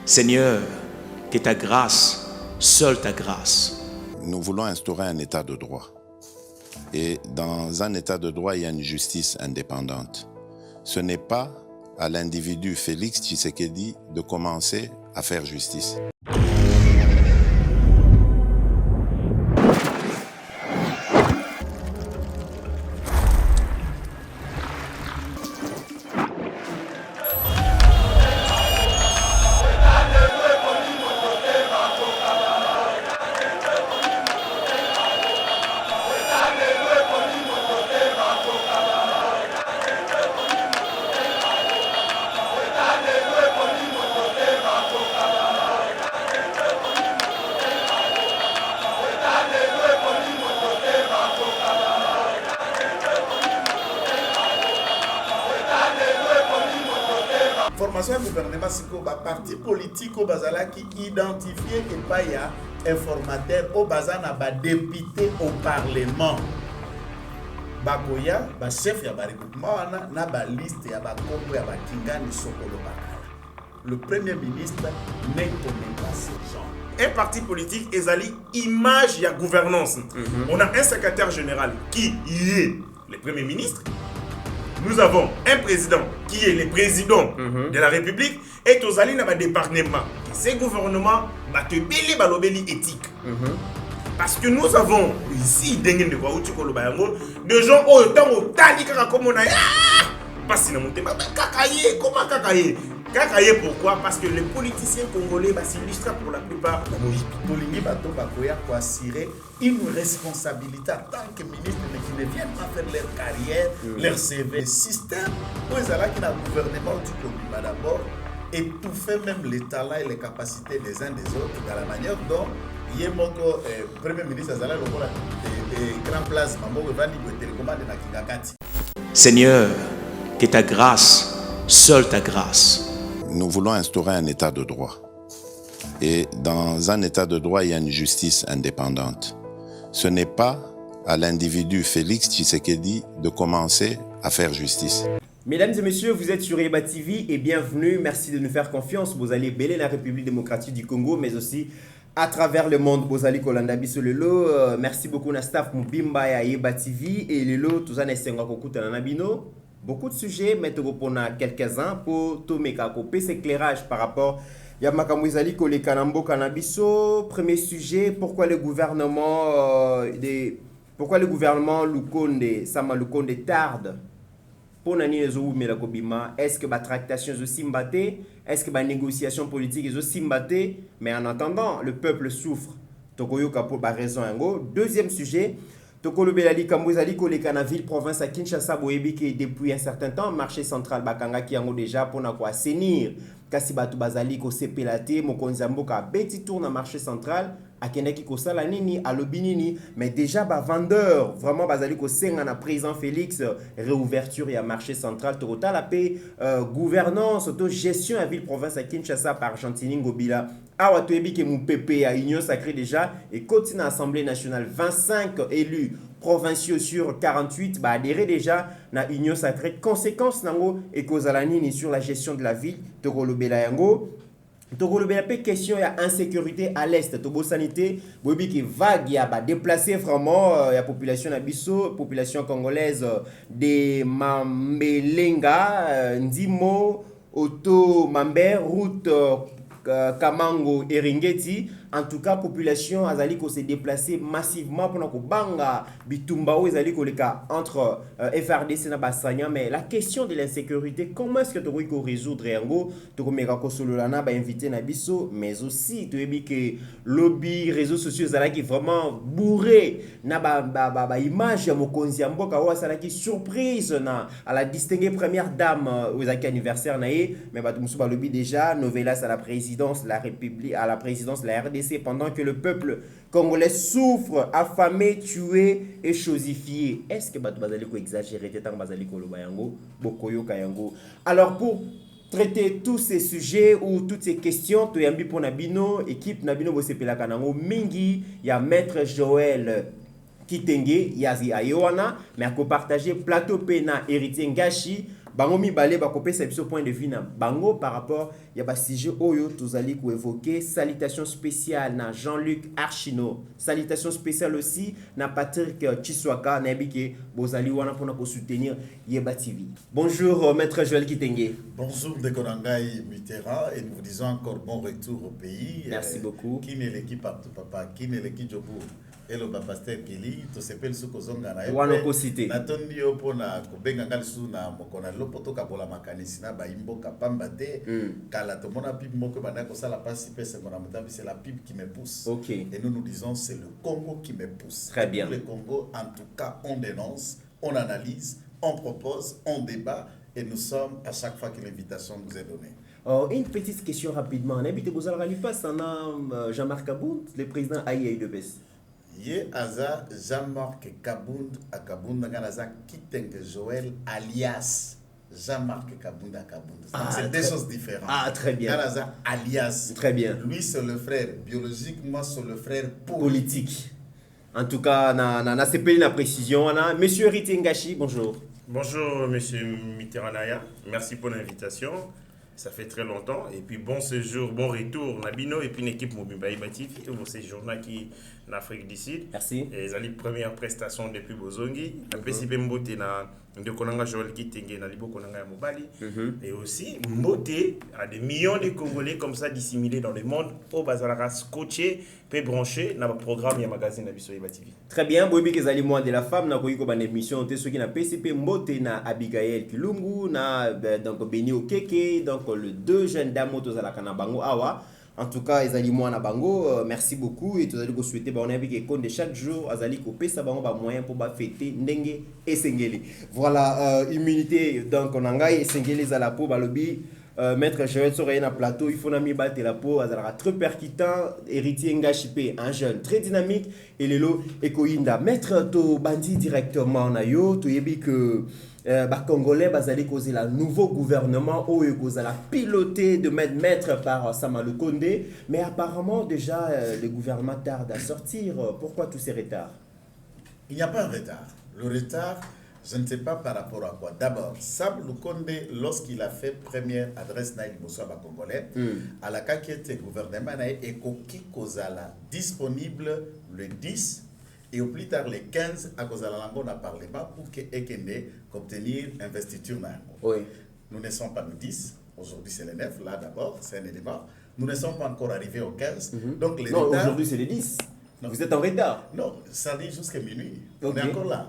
Seigneur, que ta grâce, seule ta grâce. Nous voulons instaurer un état de droit. Et dans un état de droit, il y a une justice indépendante. Ce n'est pas à l'individu Félix Tshisekedi de commencer à faire justice. Formation du gouvernement, c'est que les partis politiques au Bazala qui identifient et pas y a informateur au Bazana ba député au Parlement. Bakoya, ba chef ya ba regroupement na ba liste ya ba kombo ya ba Kingani Sokolo Bakala. Le premier ministre n'est pas ce genre. Un parti politique ezali image ya gouvernance. On a un secrétaire général qui est le premier ministre. Nous avons un président qui est le président de la République et tozali na ba département. Ces gouvernements ba te belé balobeli éthique. Parce que nous avons ici des gens au temps au tali kaka comme on a parce kakaye pourquoi? Parce que les politiciens congolais s'illustrent pour la plupart Tolingi bato bakoya pour assurer une responsabilité en tant que ministre, mais qui ne viennent pas faire leur carrière, leur CV. Le système où ils allaient qui n'a gouvernement du Congo d'abord étouffer même les talents et les capacités des uns des autres dans la manière dont Yemoko premier ministre Azala Lokola grand place Mambo Vandi télécommande na Kingakati. Seigneur, que ta grâce, seule ta grâce. Nous voulons instaurer un état de droit. Et dans un état de droit, il y a une justice indépendante. Ce n'est pas à l'individu Félix Tshisekedi de commencer à faire justice. Mesdames et messieurs, vous êtes sur Eba TV et bienvenue. Merci de nous faire confiance. Vous allez bêler la République démocratique du Congo, mais aussi à travers le monde. Vous allez Kolanda Bisolelo. Merci beaucoup na staff Mubimba ya Eba TV et Lelo tous ane senga kokuta na nabino. Beaucoup de sujets, mais tu as quelques-uns pour tout ces éclairages par rapport à Makamouizali Kole Kanambo Kanabiso. Premier sujet, pourquoi le gouvernement Lukonde, Sama Lukonde tarde pour nani ezo mela kobima? Est-ce que la tractation est aussi mbattée? Est-ce que la négociation politique est aussi mbattée? Mais en attendant, le peuple souffre. Tokoyoka pour la raison. Deuxième sujet, Tokolo Belali Kambouzali Kolekana ville province à Kinshasa Boyebi qui depuis un certain temps marché central Bakanga qui yango déjà pour na quoi assainir kasi batu bazali ko sepelate mokonzi mboka beti tourne à marché central akendaki ko sala nini alobi nini mais déjà ba vendeur vraiment bazali ko senga na président Félix réouverture ya marché central total la paix gouvernance auto gestion à ville province à Kinshasa par Argentine Ngobila awa toyebi ke mupepe à union sacrée déjà et continue assemblée nationale 25 élus provinciaux sur 48 adhéré déjà na union sacrée conséquence nango et kozalani sur la gestion de la ville tokolobela yango tokolobela pe question ya insécurité à l'est tobo sanité bobi ki vague ya ba déplacer vraiment ya population na biso population congolaise de Mambelenga Ndimo Auto Mamber route Kamango Eringeti. En tout cas, population azali ko se déplacer massivement pour ko banga bitumba o azali ko leka entre FRDC na Basanya. Mais la question de l'insécurité, comment est-ce que tu peux résoudre yango? Tu ko meka ko sololana ba invité na biso, mais aussi tu ebi que lobby réseaux sociaux azali qui vraiment bourré na ba image ya mokonzi mboka o azali qui surprise na à la distinguée première dame aux anniversaire na ye. Mais ba musu ba lobby déjà novelas à la présidence la République à la présidence la RDC pendant que le peuple congolais souffre, affamé, tué et chosifié. Est-ce que Bazali ko exagérer tant Bazali ko lobayango bokoyo kayango? Alors pour traiter tous ces sujets ou toutes ces questions, to yambi pour Nabino équipe Nabino bosepela kanango mingi ya maître Joël Kitenge yazi ayoana mais à partager plateau pena héritier Ngashi bango mibale bakopesa biso point de vue na bango par rapport ya ba sujet oyo tozali ko évoquer. Salutation spéciale na Jean-Luc Archino, salutation spéciale aussi na Patrick Chiswaka na biki bozali wana pona ko soutenir Yeba TV. Bonjour maître Joël Kitenge. Bonjour Ndekonangai Mitterrand et nous vous disons encore bon retour au pays. Merci beaucoup. Qui n'est l'équipe partout papa, qui n'est l'équipe Jobu. Et le pasteur Kelly, to sepel su kozonga na wana ko cité. Na tondi yo pona ko benga ngalisu na mokona lopoto ka bola makanisi na ba imbo ka pamba te kala to mona pib moko banda ko sala pasi pese mona mutambi, c'est la pib qui me pousse. OK. Et nous nous disons c'est le Congo qui me pousse. Très bien. Le Congo, en tout cas, on dénonce, on analyse, on propose, on débat et nous sommes à chaque fois que l'invitation nous est donnée. Une petite question rapidement. On habite vous allez pas Jean-Marc Kabound, le président AIDPS. Ye aza Jean-Marc Kabound à Kabound nganaza Kitenge Joël alias Jean-Marc Kabound à Kabound. C'est deux choses différentes. Ah, très bien. Nganaza alias. Très bien. Lui c'est le frère biologique, moi c'est le frère politique. En tout cas, na CPI la précision. Monsieur Ritingashi, bonjour. Bonjour Monsieur Mitterrand. Merci pour l'invitation. Ça fait très longtemps. Et puis bon séjour, bon retour. Nabino et puis une équipe Mobimba Yeba TV. Bon séjour qui en Afrique du Sud. Merci. Et les premières prestations depuis Bozongi. Après si Mbote na de Konanga Joël Kitenge na Libo Konanga Mobali. Et aussi Mbote à des millions de Congolais comme ça dissimulés dans le monde. Au Bazalaka scotché, peut brancher dans le programme et magazine Nabiso Yeba TV. Très bien. Bobi Kezali moi de la femme na koyiko ban émission te ceux qui na PCP Mbote na Abigail Kilungu na donc Beni Okeke donc le deux jeunes dames tozalaka na bango awa. En tout cas, ezali moi na bango, merci beaucoup et tozali ko souhaiter ba on avec que de chaque jour azali ko pesa bango ba moyen pour ba fêter ndenge esengeli. Voilà, immunité donc on ngai esengeli za la peau ba lobi maître Joël Soraya na plateau, il faut na mi battre la peau azala très percutant, héritier Ngachipé, un jeune très dynamique et lelo ekoinda maître to bandi directement na yo to yebi que Congolais bazali causer la nouveau gouvernement ou la piloté de maître par Samalou Kondé, mais apparemment déjà le gouvernement tarde à sortir. Pourquoi tous ces retards? Il n'y a pas un retard. Le retard, je ne sais pas par rapport à quoi. D'abord, Samalou Kondé, lorsqu'il a fait première adresse naïf Moussaba Congolais, à la caquette gouvernement et Koki Kozala disponible le 10. Et au plus tard, les 15, à cause de la langue, on a parlé pour que Ekende obtenir investiture. Oui. Nous ne sommes pas le 10. Aujourd'hui, c'est le 9. Là, d'abord, c'est un élément. Nous ne sommes pas encore arrivés au 15. Donc, les non, retards... aujourd'hui, c'est le 10. Non. Vous êtes en retard. Non, ça dit jusqu'à minuit. Okay. On est encore là.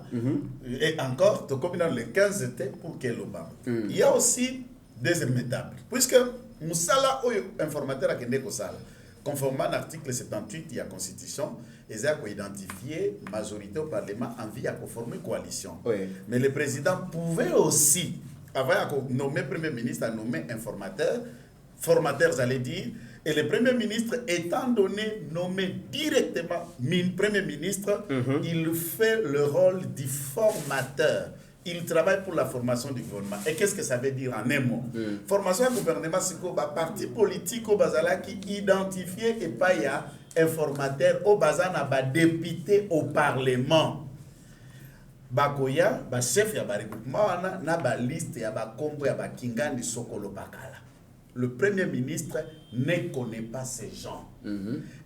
Et encore, comme le 15, c'était pour que l'Obama. Il y a aussi deuxième étape. Puisque Moussala, informateur à Kende Kosala, conformément à l'article 78 de la Constitution, ils ont identifié majorité au Parlement en vue à conformer coalition. Oui. Mais le président pouvait aussi, avant de nommer Premier ministre, à nommer informateur, formateur, j'allais dire, et le Premier ministre, étant donné nommé directement Premier ministre, il fait le rôle du formateur. Il travaille pour la formation du gouvernement. Et qu'est-ce que ça veut dire en un mot? Formation du gouvernement, c'est que les partis politiques au Bazala qui identifient et pas y a informateur au Bazana, député au Parlement. Bakoya, chef ya regroupement, na ba liste ya ba kombo ya ba Kingani Sokolo Bakala. Le Premier ministre ne connaît pas ces gens.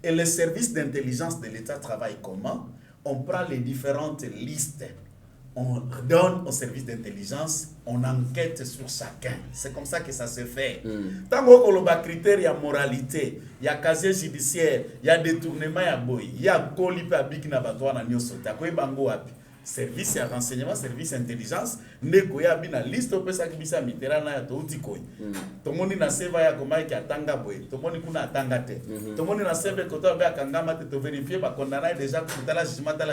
Et le service d'intelligence de l'État travaille comment? On prend les différentes listes. On donne au service d'intelligence, on enquête sur chacun. C'est comme ça que ça se fait. Tant qu'on a des critères, il y a moralité, il y a casier judiciaire, il y a détournement, il y a boy, il y a colipe à big nabatwa na nyosota. Quoi bango api? Service à renseignement, service intelligence, neko ya bina liste opesa kibisa mitera na to utikoi. Tomoni na seva ya komai ki atanga boy. Tomoni kuna atanga te. Tomoni na seva ko to ba kangama te to vérifier ba condamné déjà pour la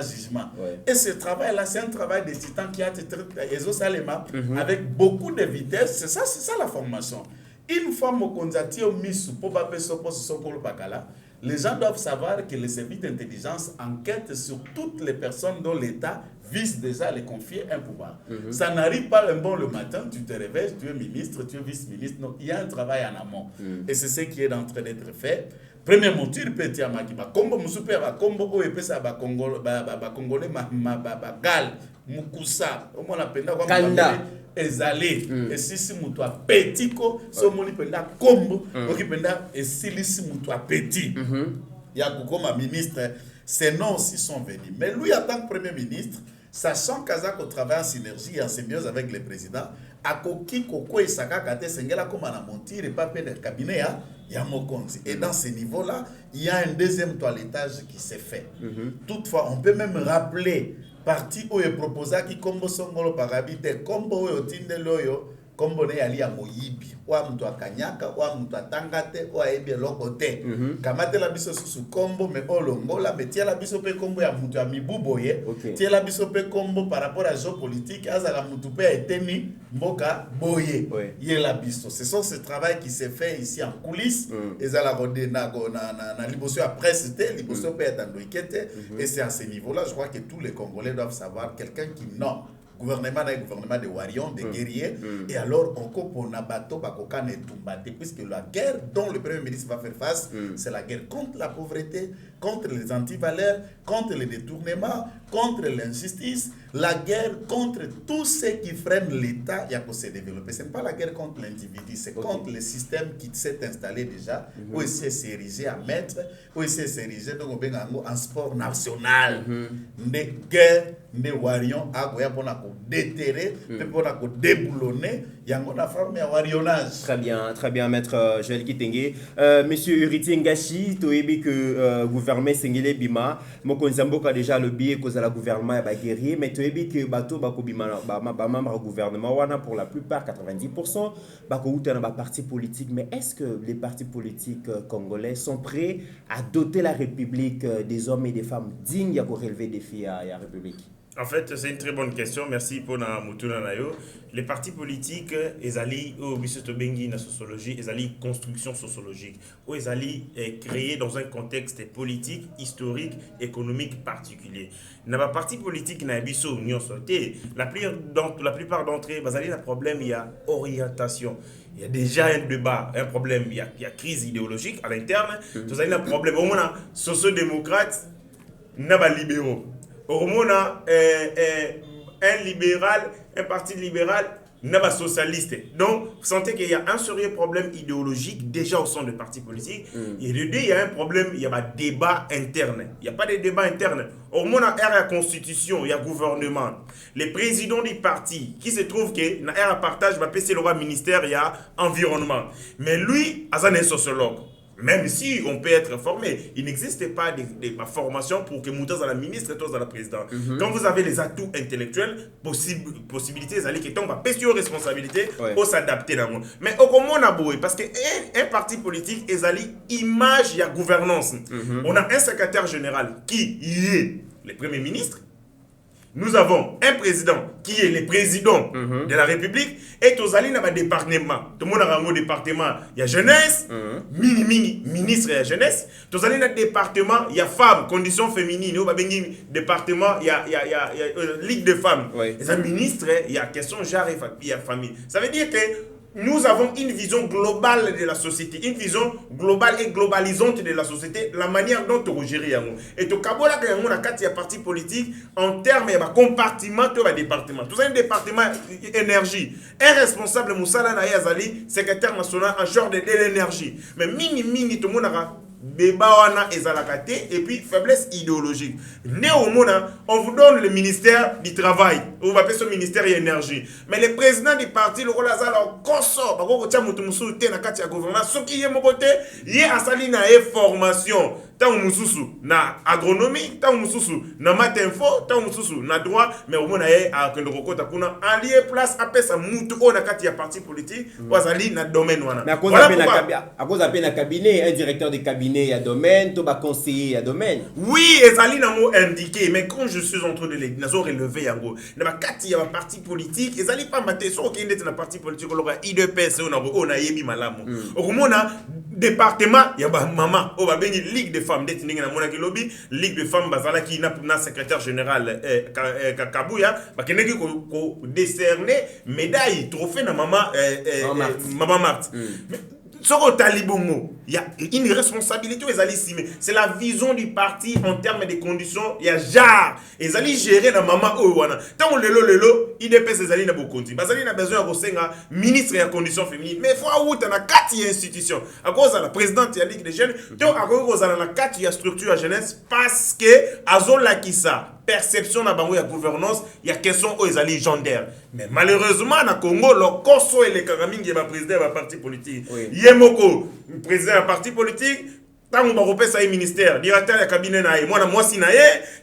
jugement. Et ce travail là c'est un travail de titan qui a été ezo salema avec beaucoup de vitesse, c'est ça la formation. Une fois mon konzati au misu pour ba peso poso sokolo bakala. Les gens doivent savoir que les services d'intelligence enquêtent sur toutes les personnes dont l'État vise déjà à les confier un pouvoir. Ça n'arrive pas un bon le matin, tu te réveilles, tu es ministre, tu es vice-ministre. Non, il y a un travail en amont. Et c'est ce qui est en train d'être fait. Premièrement, tu répètes à Makiba, Combo Moussouper, Combo Oepesa, Congolais, Gal, Mukoussa, au moins la peine Kanda. ezali esisi mutu petit ko so moni penda kombo oki penda esilisi mutu petit ya kokoma ministre. Ces noms aussi sont venus. Mais lui, en tant que Premier ministre, sachant qu'Azako travaille en synergie et en symbiose avec le président, Akoki Koko et Saka Kate Sengela comme à montir et pas de cabinet à Yamokonzi. Et dans ce niveau-là, il y a un deuxième toilettage qui s'est fait. Toutefois, on peut même rappeler parti où il proposa qui combo songolo parabite, combo où tinde loyo, combo ne ali ya moyibi, wa mtu akanyaka, wa mtu atangate, wa ebi lokote. Kamate la biso susu combo me olongola, me tia la biso pe combo ya mtu ya mibuboye, tia la biso pe combo par rapport à géopolitique, azala mtu pe eteni mboka boye. Yé la biso. Ce sont ce travail qui s'est fait ici en coulisses, ezala rodé na liboso ya presse te, liboso pe etandoikete, et c'est à ce niveau-là, je crois que tous les Congolais doivent savoir quelqu'un qui nomme gouvernement de Warion, des guerriers, et alors on coupe bateau bakoka ne tumbate, puisque la guerre dont le Premier ministre va faire face, c'est la guerre contre la pauvreté, contre les antivaleurs, contre les détournements, contre l'injustice, la guerre contre tout ce qui freine l'État pour se développer. Ce n'est pas la guerre contre l'individu, c'est contre le système qui s'est installé déjà, où il s'est érigé à maître, où il s'est érigé en sport national. Des guerres, des warions, à déterrer, pour déboulonner, il y a un forme de warionnage. Très bien, maître Joël Kitenge. Monsieur Uriti Ngashi, tu as dit que gouvernement Sengele Bima, Mokonzambo a déjà lobbyé cause à la gouvernement et guerrier, mais tu as dit que Bato Bako Bima, le gouvernement, pour la plupart, 90%, Bako Outa dans parti politique. Mais est-ce que les partis politiques congolais sont prêts à doter la République des hommes et des femmes dignes pour relever des défis à la République? En fait, c'est une très bonne question. Merci pour la mutuna nayo. Les partis politiques, ils allaient au Bissotobengi na sociologie, ils allaient construction sociologique, où ils allaient créer dans un contexte politique, historique, économique particulier. Dans les partis politiques, na biso union sauté. La plupart d'entre eux, ils allaient un problème, il y a orientation. Il y a déjà un débat, un problème, il y a crise idéologique à l'interne. Vous avez un problème. Au moins, socio-démocrates, n'a pas libéraux. Au moins, un libéral, un parti libéral, n'est pas socialiste. Donc, vous sentez qu'il y a un sérieux problème idéologique déjà au sein des partis politiques. Et de deux, il y a un problème, il y a un débat interne. Il n'y a pas de débat interne. Au moins, il y a la constitution, il y a le gouvernement. Les présidents des partis qui se trouvent que dans un partage, c'est le ministère, il y a environnement. Mais lui, il est un sociologue. Même si on peut être formé, il n'existe pas de formation pour que Moutaz à la ministre et tous à la présidente. Quand vous avez les atouts intellectuels, possibilités, vous allez que tomber sur responsabilité pour s'adapter dans le monde. Mais au comment on a beau, parce qu'un parti politique, ils allaient image, il y a gouvernance. On a un secrétaire général qui est le Premier ministre. Nous avons un président qui est le président de la République et tous allés dans un département. Tout le monde a un département, il y a jeunesse, ministre de la jeunesse. Tous allés dans un département, il y a femmes, conditions féminines. Au département, il y a ligue de femmes. Les ministres, il y a question genre et il y a famille. Ça veut dire que nous avons une vision globale de la société, une vision globale et globalisante de la société, la manière dont on gère. Et tout kabola que on a quatre partis politiques en termes de compartiment de département. Tout ça un département énergie. Un responsable Moussala Nayazali, secrétaire national en charge de l'énergie. Mais mini tout le monde a débat et puis faiblesse idéologique. Néanmoins, on vous donne le ministère du travail, on va appeler ce ministère de l'énergie. Mais le président du parti, le rôle de Koso, ce qui est mon côté, il y a une formation. Tant mususu na agronomie, tant mususu na maths info, tant mususu na droit, mais au moins à Kendoroko takuna allié place après ça mutu on a kati ya parti politique, wazali na domaine wana. Mais à cause d'un cabinet, un directeur de cabinet y a domaine, tout va conseiller y a domaine. Oui, ezali na mo indiqué, mais quand je suis entre les nazo relevé yango, na kati ya parti politique, ezali pas maté so ki ndete na parti politique on aura IDPS on a yebi malamu. Okomona département ya ba mama o ba bengi ligue de femmes détenue na monaki lobby ligue de femmes bazala qui na secrétaire général Kabuya ba keneki ko décerner médaille trophée na maman Marthe. il y a une responsabilité aux alliés. C'est la vision du parti en termes de conditions. Il y a genre. Les alliés gérer la maman Owana. Tant lelo, IDPS les alliés n'a pas conti. Les alliés n'a besoin de ministre des conditions féminines. Mais il faut avoir une quatre institutions. À cause de la présidente de la Ligue des jeunes, donc à cause de la quatre structure à jeunesse, parce que Azola qui ça. Perception na bango ya gouvernance, il y a question aux alliés gendarmes. Mais malheureusement, na Congo, le Koso et les Karamingi est président d'un parti politique. Yemoko, président d'un parti politique, tant on va repasser ministère, directeur de cabinet naïe, moi si naïe,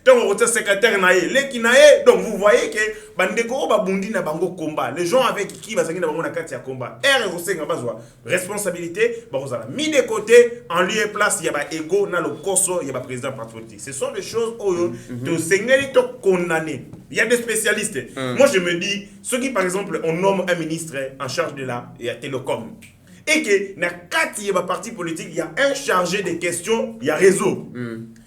tant on va secrétaire naïe, l'équipe naïe. Donc vous voyez que bandeko ba bundi na bango combat. Les gens avec qui va s'engager na bango na kati ya combat. R et nga bazwa responsabilité, ba kozala mis de côté en lieu et place, il y a ba ego na le Koso, il y a ba président parti politique. Ce sont des choses où de s'engager to condamné. Il y a des spécialistes. Moi je me dis ceux qui par exemple on nomme un ministre en charge de la télécom. Et que dans quatre partis politiques, il y a un chargé des questions, il y a réseau.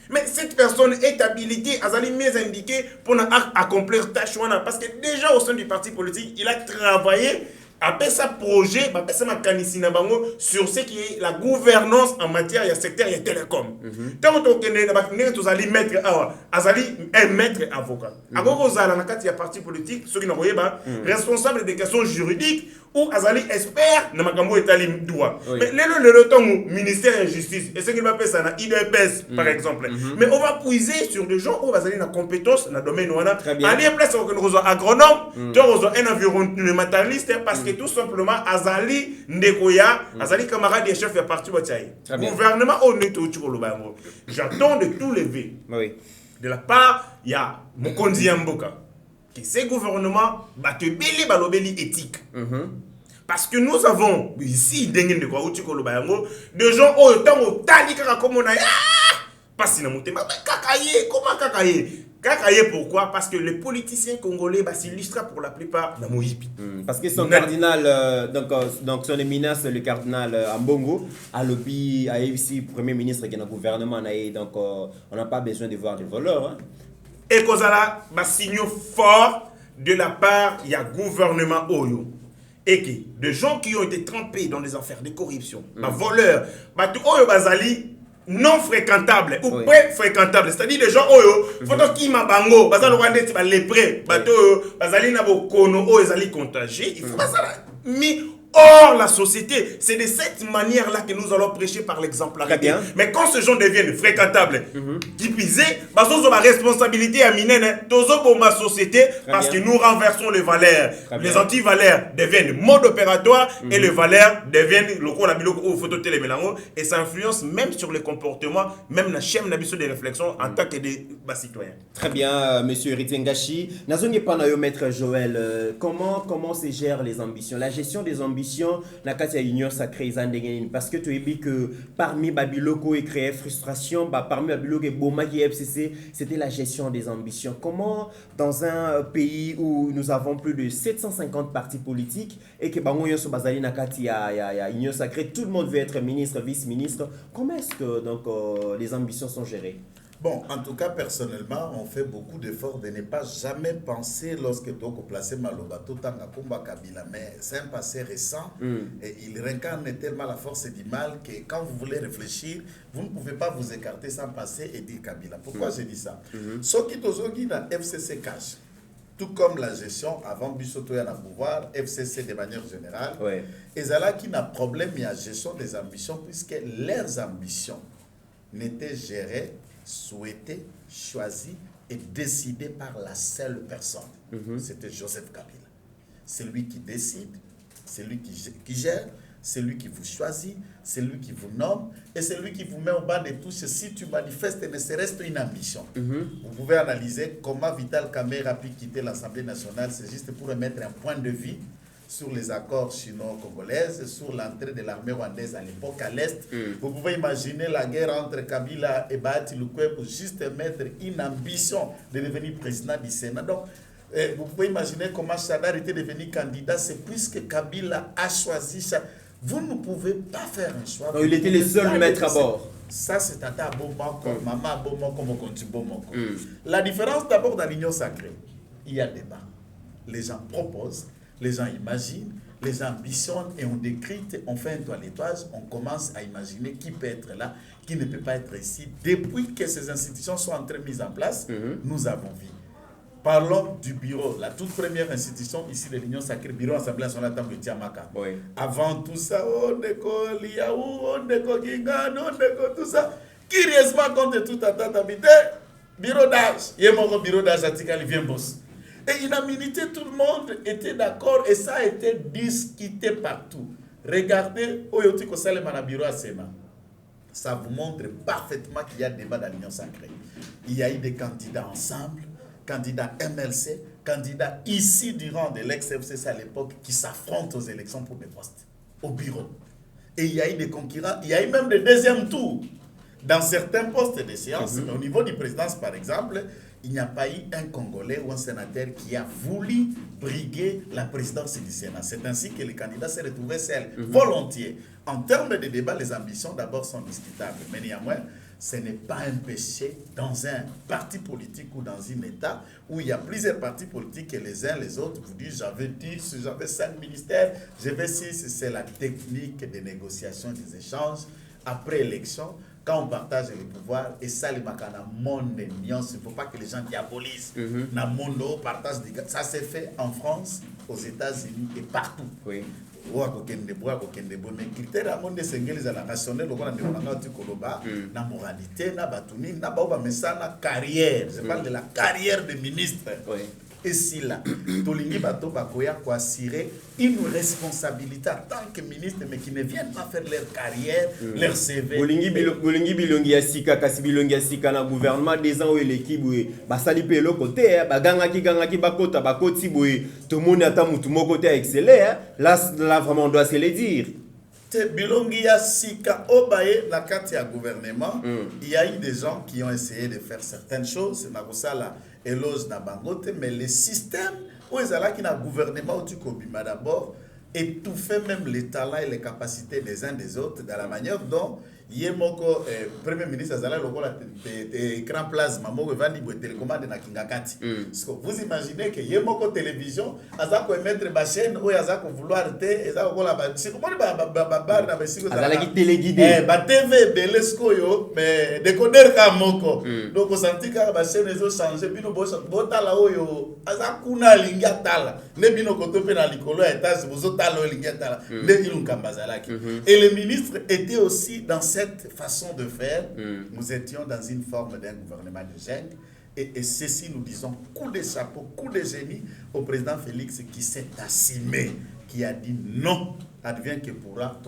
Mais cette personne est habilitée à aller mieux indiquer pour accomplir tâche. Parce que déjà au sein du parti politique, il a travaillé après sa projet, après sa mécanisme sur ce qui est la gouvernance en matière de secteur et télécom. Tant que vous allez mettre un maître avocat. Alors vous allez dans le parti politique, ceux qui n'ont pas responsable des questions juridiques ou Azali expert dans makambo etali droit. Mais le temps ministère de la justice et ce qu'il va faire ça na IDPS par exemple. Mais on va puiser sur des gens où Azali na compétence dans domaine wana. Aller place au nous agronome, donc un environnementaliste parce que tout simplement Azali ndekoya, Azali camarade des chefs de parti Botiaï. Gouvernement au neto tchikolobango. J'attends de tout lever. Oui. De la part, il y a Mokonzi Mboka. Que ces gouvernements battent beli balobeli éthique. Parce que nous avons ici des gens au temps au tali comme on a pas si kakaye comment kakaye pourquoi parce que les politiciens congolais s'illustrent pour la plupart dans Moïpi. Parce que son cardinal donc son éminence le cardinal Ambongo a lobby a ici premier ministre qui est dans le gouvernement donc on n'a pas besoin de voir des voleurs hein. Et qu'on a un signe fort de la part il y a gouvernement Oyo et que des gens qui ont été trempés dans des affaires de corruption, voleurs, Oyo Bazali non fréquentables ou peu fréquentables, c'est-à-dire des gens Oyo, faut qui m'a bango, Bazali Rwandais tu vas lépré, Bazali na bokono Oyo Bazali contagié, il faut pas ça mis hors la société. C'est de cette manière-là que nous allons prêcher par l'exemplarité. Mais quand ces gens deviennent fréquentables, qui puisaient, ils ont la responsabilité à miner pour ma société parce que nous renversons les valeurs. Les anti-valeurs deviennent mode opératoire et les valeurs deviennent le coup la photo télémélango et ça influence même sur le comportement, même la chaîne d'habitude de réflexion en tant que des citoyens. Très bien, monsieur Ritzengashi. Nazongi Panayo, maître Joël, comment se gèrent les ambitions? La gestion des ambitions na kati ya union sacrée izandengeni parce que tu as dit que parmi Babiloko et créé frustration parmi Babiloko et Bomaki FCC c'était la gestion des ambitions. Comment dans un pays où nous avons plus de 750 partis politiques et que bango yoso bazali na kati ya union sacrée tout le monde veut être ministre vice-ministre, comment est-ce que donc les ambitions sont gérées? Bon, en tout cas, personnellement, on fait beaucoup d'efforts de ne pas jamais penser lorsque tu as placé Maloba tout en Akumba Kabila. Mais c'est un passé récent et il réincarne tellement la force du mal que quand vous voulez réfléchir, vous ne pouvez pas vous écarter sans passer et dire Kabila. Pourquoi je dis ça? Ce qui est dans FCC cash, tout comme la gestion avant Bissoto à pouvoir, FCC de manière générale, et là qui n'a problème, il y a gestion des ambitions puisque leurs ambitions n'étaient gérées, souhaité, choisi et décidé par la seule personne. C'était Joseph Kabila. C'est lui qui décide, c'est lui qui gère, c'est lui qui vous choisit, c'est lui qui vous nomme et c'est lui qui vous met au bas de touche si tu manifestes ne serait-ce une ambition. Vous pouvez analyser comment Vital Kamerhe a pu quitter l'Assemblée nationale, c'est juste pour remettre un point de vue sur les accords chino-congolaises, sur l'entrée de l'armée rwandaise à l'époque à l'Est. Vous pouvez imaginer la guerre entre Kabila et Bahati Lukwebo pour juste mettre une ambition de devenir président du Sénat. Donc, vous pouvez imaginer comment Chadar était devenu candidat, c'est puisque Kabila a choisi ça. Vous ne pouvez pas faire un choix. Donc, il était le seul maître à bord. Ça, c'est Tata Bomoko, Maman Bomoko, Mokonti Bomoko. La différence d'abord dans l'union sacrée, il y a débat. Les gens proposent, les gens imaginent, les ambitions et on décrypte, on fait un toilettage, on commence à imaginer qui peut être là, qui ne peut pas être ici. Depuis que ces institutions sont en train de mises en place, nous avons vu. Parlons du bureau, la toute première institution ici de l'Union Sacrée, Bureau Assemblée nationale de Tiamaka. Oui. Avant tout ça, on décolle, Liaou, on décolle Gingane, on décolle tout ça. Curieusement, compte tout à t'habiter, bureau d'âge. Il y a mon bureau d'âge à Tikali, vient boss. Et unanimité, tout le monde était d'accord et ça a été discuté partout. Regardez, Oyotiko Salemana bureau à Sénat. Ça vous montre parfaitement qu'il y a débat dans l'Union Sacrée. Il y a eu des candidats ensemble, candidats MLC, candidats ici du rang de l'ex-FCC à l'époque qui s'affrontent aux élections pour des postes au bureau. Et il y a eu des concurrents, il y a eu même des deuxièmes tours dans certains postes de séance. Mais au niveau du présidence, par exemple, il n'y a pas eu un Congolais ou un sénateur qui a voulu briguer la présidence du Sénat. C'est ainsi que les candidats s'est retrouvé seuls, volontiers. En termes de débat, les ambitions d'abord sont discutables. Mais néanmoins, ce n'est pas un péché dans un parti politique ou dans un État où il y a plusieurs partis politiques et les uns les autres vous disent j'avais 10, j'avais 5 ministères, j'avais 6. C'est la technique des négociations, des échanges après élection. Quand on partage les pouvoirs, et ça, les makana monde il ne faut pas que les gens diabolisent. Na monde partage des gars. Ça s'est fait en France, aux États-Unis et partout. Oui. Mais critère à monde sengeli za la rationnel au de la koloba na moralité na batuni na ba mesa na carrière. Je parle de la carrière de ministre. Oui. Et si là, Tolingi Bato Bakoya quoi assurer une responsabilité en tant que ministre, mais qui ne viennent pas faire leur carrière, leur CV. Bolingi bilongi asika kasi bilongi asika na gouvernement des ans où l'équipe ba sali pe le côté ba ganga ki bakota bakoti boy tout le monde attend mutu moko côté exceller là vraiment on doit se le dire. Bilongi Sika Obaye, la carte à gouvernement, il y a eu des gens qui ont essayé de faire certaines choses, Nagosala éloge na bangote, mais le système où ils allaient qui na gouvernement où tu combines d'abord étouffer même les talents et les capacités des uns des autres dans la manière dont Yemoko premier ministre Azala lokola écran plasma moko vandi bo télécommande na kingakati. Vous imaginez que Yemoko télévision azako émettre ba chaîne ou azako vouloir te ezako la ba c'est comment ba na ba siko azala ki téléguidé ba TV belesco yo mais décodeur ka moko donc on sentit que ba chaîne ezo changer bino bo tala oyo azakuna linga tala ne bino koto pe na likolo étage bozo tala linga tala ne ilunkambazalaki. Et le ministre était aussi dans cette façon de faire. Nous étions dans une forme d'un gouvernement de gêne. Et ceci, nous disons, coup de chapeau, coup de génie au président Félix qui s'est assumé, qui a dit non, advient que pourra,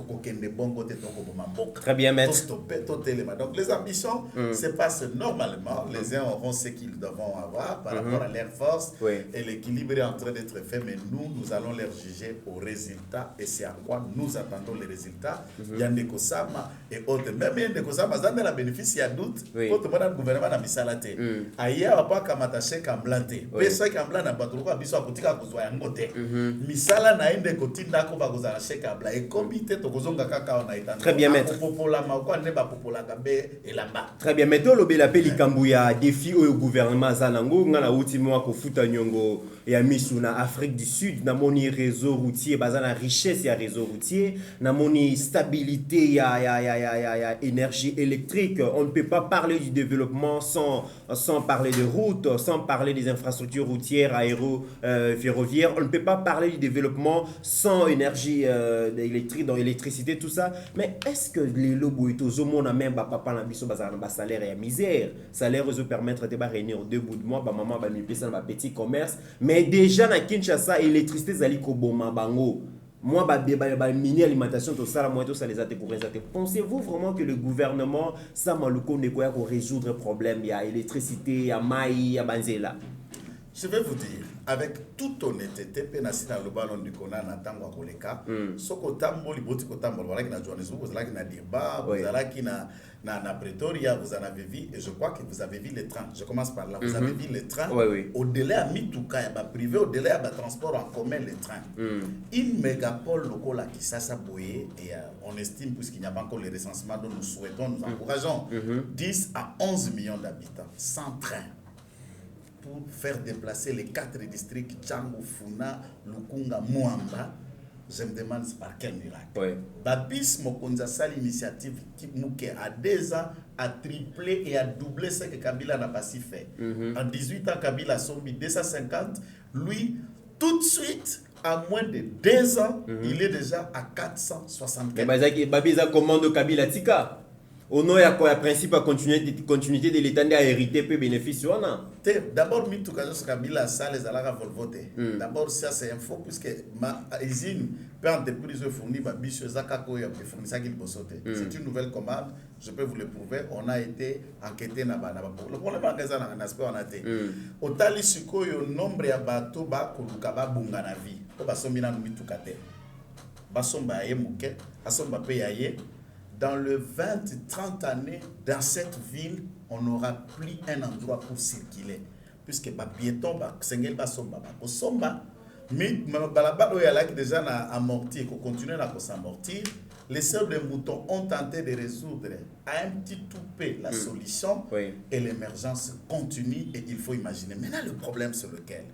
très bien, maître. Donc les ambitions se passent normalement, les uns auront ce qu'ils devront avoir par rapport à leur force, et l'équilibre est en train d'être fait, mais nous allons les juger au résultat, et c'est à quoi nous attendons les résultats. Yandeko Sama et autres, même Yandeko Sama, ça a bénéfice, il y a doute, pour tout le monde, le gouvernement n'a misalate. Ailleurs, on va pas kamataché kamblante, mais ça kamblante n'a pas trop, abisso à côté à cause de côté. Misala n'a une de côté d'ako va vous arracher. Très bien, maître. Très bien, maître. Le bel appel Ikambuya défi au gouvernement Zanango, ngana ultimo ko futa nyongo ya misu na Afrique du Sud, na moni réseau routier, bazana richesse ya réseau routier, na moni stabilité ya énergie électrique. On ne peut pas parler du développement sans parler de routes, sans parler des infrastructures routières, ferroviaires. On ne peut pas parler du développement sans énergie électrique, dans l'électricité, tout ça. Mais est-ce que les lobos et tout le même papa na biso bazana salaire et misère, salaire aux permettre de réunir 2 bouts de mois, maman va me payer ça dans petit commerce, mais déjà na Kinshasa électricité zali ko boma bango. Moi ba mini alimentation tout ça moi tout ça les a pour résultat. Pensez-vous vraiment que le gouvernement ça maluko ne quoi pour résoudre problème, il y a électricité, il y a maï, il y a banzela. Je vais vous dire, avec toute honnêteté, penasina le ballon du Kona n'attend koleka. Soko tambo liboti ko tambo voilà qui na Johannesburg, voilà qui na Dirba, voilà qui na Pretoria, vous en avez vu et je crois que vous avez vu les trains. Je commence par là. Vous avez vu les trains. Au-delà à Mituka, il y a privé, au-delà il y a transport en commun les trains. Une mégapole locale qui s'assaboye et on estime puisqu'il n'y a pas encore le recensement dont nous souhaitons, nous encourageons 10 à 11 millions d'habitants sans train. Pour faire déplacer les 4 districts Tchango, Funa, Lukunga, Muamba je me demande par quel miracle. Oui. Babis Mokonza Sal initiative qui Mouké à 2 ans a triplé et a doublé ce que Kabila n'a pas si fait. En 18 ans, Kabila a sombi 250. Lui, tout de suite, à moins de 2 ans, il est déjà à 464. Mais Babiza commande Kabila Tika. Au nom de quoi, principe de continuité de l'État a hérité peu bénéfice. D'abord, mi tout cas, Kabila ça les alara vont voter. D'abord, ça c'est un faux puisque ma usine peut entreprise fournir Babis Zakako et fournir ça qu'il bosse. C'est une nouvelle commande. Je peux vous le prouver. On a été enquêté na ba. Le problème est que on a aspect on a été. Au tali siko yo nombre ya bato ba koluka ba bunga na vie. Ko ba sombi na mi tout cas te. Ba somba ye muke, asomba pe ya ye. Dans le 20-30 années, dans cette ville, on n'aura plus un endroit pour circuler. Puisque les piétons, les somba, mais qui déjà amorti, qui continue à s'amortir, les sœurs de moutons ont tenté de résoudre à un petit toupé la solution et l'émergence continue et il faut imaginer. Maintenant, le problème c'est lequel?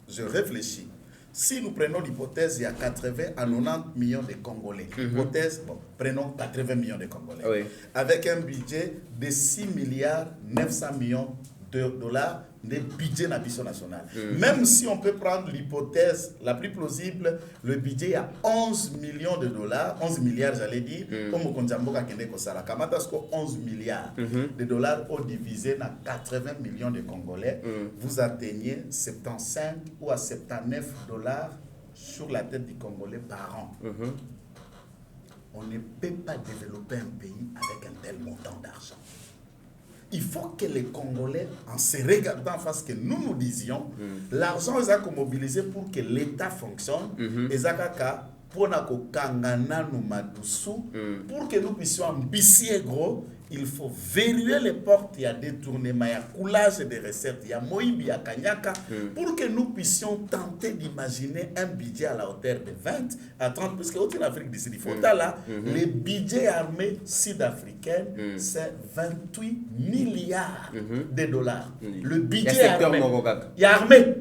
Je réfléchis. Si nous prenons l'hypothèse, il y a 80 à 90 millions de Congolais. Hypothèse, bon, prenons 80 millions de Congolais. Avec un budget de 6 milliards 900 millions de dollars de budget national. Même si on peut prendre l'hypothèse la plus plausible, le budget est à 11 millions de dollars, 11 milliards j'allais dire, comme au Konjamboka Kende Kosala. Kamatasko 11 milliards de dollars au divisé dans 80 millions de Congolais, vous atteignez 75 ou à 79 dollars sur la tête du Congolais par an. On ne peut pas développer un pays avec un tel montant d'argent. Il faut que les Congolais, en se regardant face que nous disions, l'argent est mobilisé pour que l'État fonctionne, pour que nous puissions ambitieux gros, il faut verrouiller les portes, il y a détournement, il y a coulage de recettes, il y a Moïbi, il y a Kanyaka, pour que nous puissions tenter d'imaginer un budget à la hauteur de 20 à 30, parce qu'au Afrique du Sud, il faut là, les budgets armés sud-africains, c'est 28 milliards de dollars. Le budget armé, il y a armé.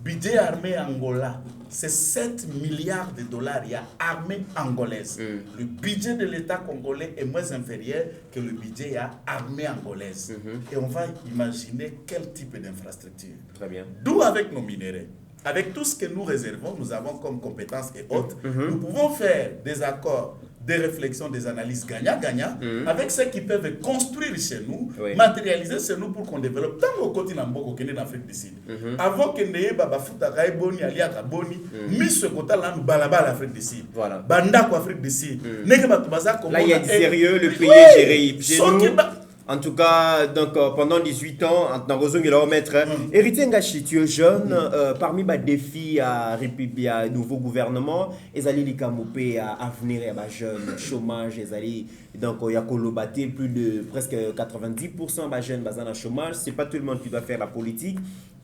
Budget armé Angola, c'est 7 milliards de dollars. Il y a armée angolaise. Le budget de l'État congolais est moins inférieur que le budget de l'armée angolaise. Et on va imaginer quel type d'infrastructure. Très bien. D'où avec nos minéraux. Avec tout ce que nous réservons, nous avons comme compétences et autres, nous pouvons faire des accords, des réflexions, des analyses gagnant-gagnant avec ceux qui peuvent construire chez nous, matérialiser chez nous pour qu'on développe. Tant au continent en Afrique du Sud. Avant que nous babafuta boni aliaka boni, mis ce côté là nous balaba l'Afrique du Sud. Voilà. Banda ko Afrique du Sud. Là il y a du sérieux, le pays est géré. En tout cas, donc, pendant 18 ans, dans Rozong, il va mettre héritier Ngachi, tu es jeune, parmi les défis à le nouveau gouvernement, ils allaient les camouper à avenir et à jeunes, chômage, ils allaient donc il y a plus de presque 90% de jeunes basés dans le chômage. C'est pas tout le monde qui doit faire la politique.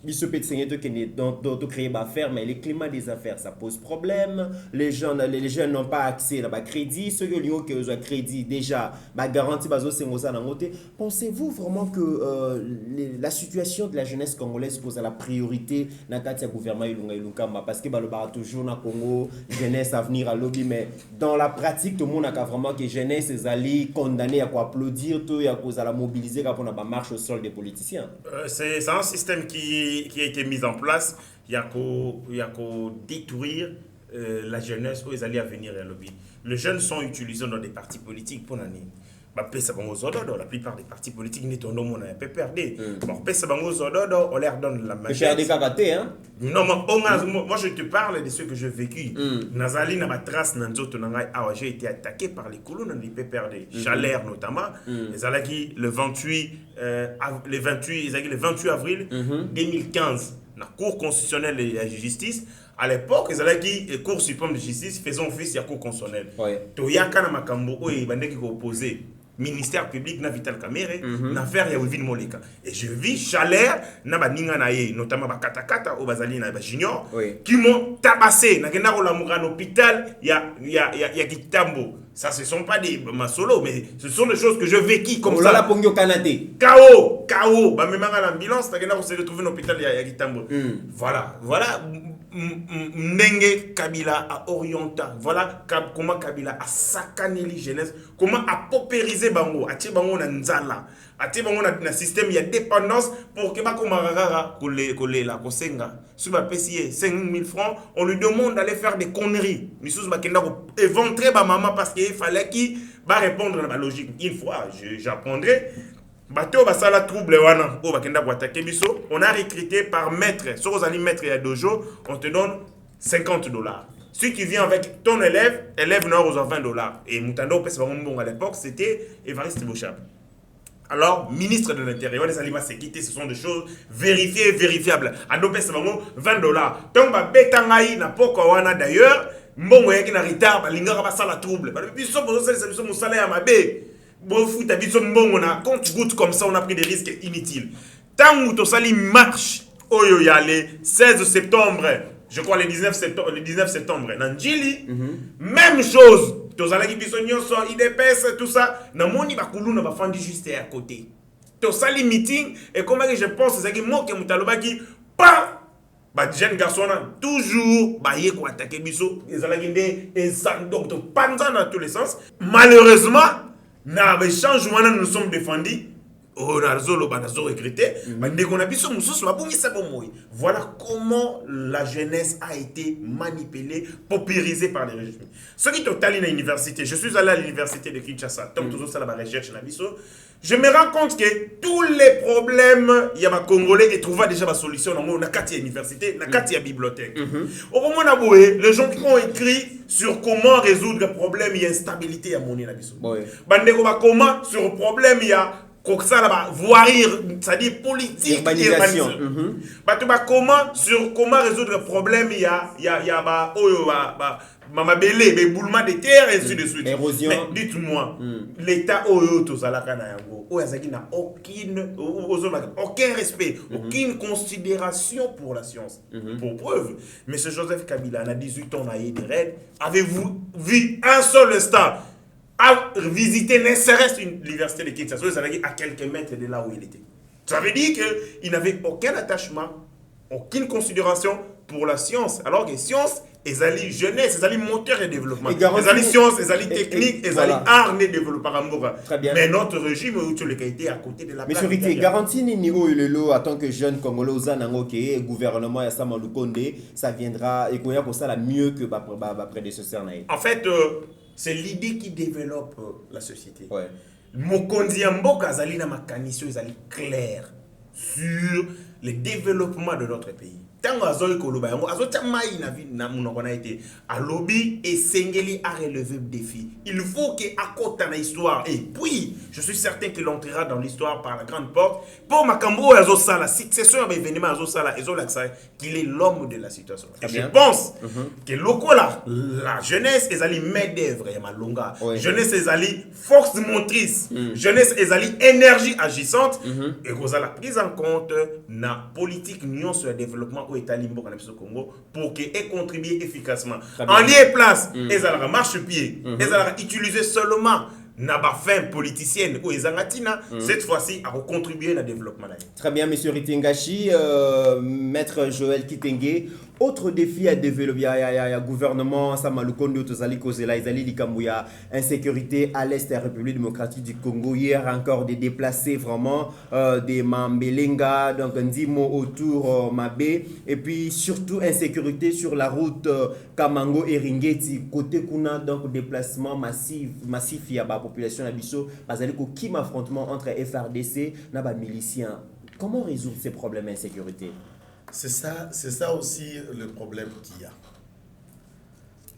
Il se peut de créer des affaires, mais le climat des affaires, ça pose problème. Les jeunes n'ont pas accès à crédit. Ceux qui ont crédit, déjà, garantie, pensez-vous vraiment que la situation de la jeunesse congolaise pose à la priorité dans le gouvernement Ilunga? Parce que le toujours dans le Congo, jeunesse à venir à lobby, mais dans la pratique, tout le monde a vraiment que jeunesse est allée condamner à applaudir, tout et à cause de la mobiliser pour la marche au sol des politiciens. C'est un système qui a été mis en place. Il y a qu'à détruire la jeunesse où ils allaient à venir à lobby. Les jeunes sont utilisés dans des partis politiques pour l'année. La plupart des partis politiques on leur donne la majorité. Non, moi je te parle de ce que j'ai vécu. J'ai été attaqué par les colons dans les PPRD, Chalère notamment. Le 28 avril 2015, la Cour constitutionnelle de la justice. À l'époque, ils allaient dire Cour suprême de justice faisant office de la Cour constitutionnelle. Toyaka Makambo, qui opposé. Ministère public na Vital Kamerhe na faire ya Wivin Moleka et je vis Chalère na baninga na ye notamment bakatakata au bazali na ba junior qui m'ont tabassé na kenda ko la mugano hôpital ya Kitambo Ça, ce ne sont pas des masolo, mais ce sont des choses que je vécu comme On ça. l'a pongyo kanate. KO. Bah, même à l'ambulance, on s'est retrouvé dans l'hôpital à Gitambo. Voilà. Ndenge Kabila a orienté. Voilà comment Kabila a saccané les jeunesse. Comment a paupérisé Bango. A tiré Bango dans Nzala. A tiré Bango dans un système, il y a dépendance pour que Bako Marara, Kole la Kosenga. Sur ma PCA, 5 000 francs, on lui demande d'aller faire des conneries. Missous Makenda éventrer ma maman parce qu'il fallait qu'il va répondre à la logique. Une fois, j'apprendrai. Bateau basala trouble wana o bakenda ko attaquer biso, on a recruté par maître. Sur aux ali maître ya dojo, on te donne $50. Si tu viens avec ton élève n'a reçoit $20. Et Moutando Pes à l'époque, c'était Évariste Bochab. Alors, ministre de l'Intérieur, les aliments sécurité, ce sont des choses vérifiées et vérifiables. Adopé $20. Donc, betangaï na poko wana d'ailleurs, mbongo yaki na retard, balingaka basala trouble. Biso bozo salisa biso musala ya mabe. Bon foot biso mbongo na compte goutte comme ça, on a pris des risques inutiles. Tant que tosali marche, oyo yale 16 septembre, je crois le 19 septembre, Nanjili, même chose. Tozalaki biso nyonso IDPS tout ça, na moni bakulu na bafandi juste à côté. Tosali meeting et comment que je pense c'est que moi que mutalobaki pas ba jeune garçon toujours ba yé ko attaquer biso, ezalaki ndé ezan donc panza dans tous les sens. Malheureusement, na ba changement nous sommes défendus. Voilà comment la jeunesse a été manipulée, paupérisée par les régimes. Ce qui est allé à l'université, je suis allé à l'université de Kinshasa, tant que tout ça, la recherche, je me rends compte que tous les problèmes, il y a des Congolais et trouver déjà la solution dans la université, dans la bibliothèque. Au moment où les gens qui ont écrit sur comment résoudre le problème, il y a instabilité à mon comment sur le problème, il y a voirir, c'est-à-dire politique, urbanisation. Comment sur comment résoudre le problème, il y a Mamabele, les boulements de terre et ainsi de suite. Érosion. Mais dites-moi, l'État n'a aucun respect, aucune considération pour la science. Pour preuve, M. Joseph Kabila, à 18 ans, avez-vous vu un seul instant à visiter ne serait-ce l'université de Kinshasa, à quelques mètres de là où il était? Ça veut dire qu'il n'avait aucun attachement, aucune considération pour la science. Alors que science, ils allaient jeunesse, ils allaient moteur et développement. Ils allaient science, ils allaient technique, ils allaient art et développement. Mais notre régime, il a été à côté de la place. Mais sur garantie ni en tant que jeune Congolais, le gouvernement et ça viendra et qu'on ça mieux que prédécesseur. En fait, c'est l'idée qui développe la société. Mokonzi Mboka azali na makaniso ezali clair sur le développement de notre pays. Tango azoi koloba yango azota mai na vie na munoko na été a lobby et sengeli a relevé le défi. Il faut que à côté na histoire et puis je suis certain qu'il entrera dans l'histoire par la grande porte pour makambo azo sala succession à événement azo sala ezo laksa qu'il est l'homme de la situation. Et je pense que lokola la jeunesse ezali main d'œuvre ya malonga, jeunesse ezali force motrice, jeunesse ezali énergie agissante et que la prise en compte na politique union sur le développement au État limbo Congo pour qu'elle contribue efficacement. En lieu et place, ils allaient marche-pied, ils allaient utiliser seulement na fin politicienne ou ezangatina cette fois-ci à contribuer au développement. Très bien, monsieur Ritingashi, maître Joël Kitenge. Autre défi à développer, il y a gouvernement, Samalukondo, Tozali Kozela, Izali Likamouya, insécurité à l'est de la République démocratique du Congo. Hier encore des déplacés vraiment, des Mambelenga, donc Ndimo autour Mabé, et puis surtout insécurité sur la route Kamango et Ringeti, côté Kuna, donc déplacement massif, il y a la population Nabiso, Bazali Kim affrontement entre FRDC et les miliciens. Comment résoudre ces problèmes d'insécurité? C'est ça aussi le problème qu'il y a.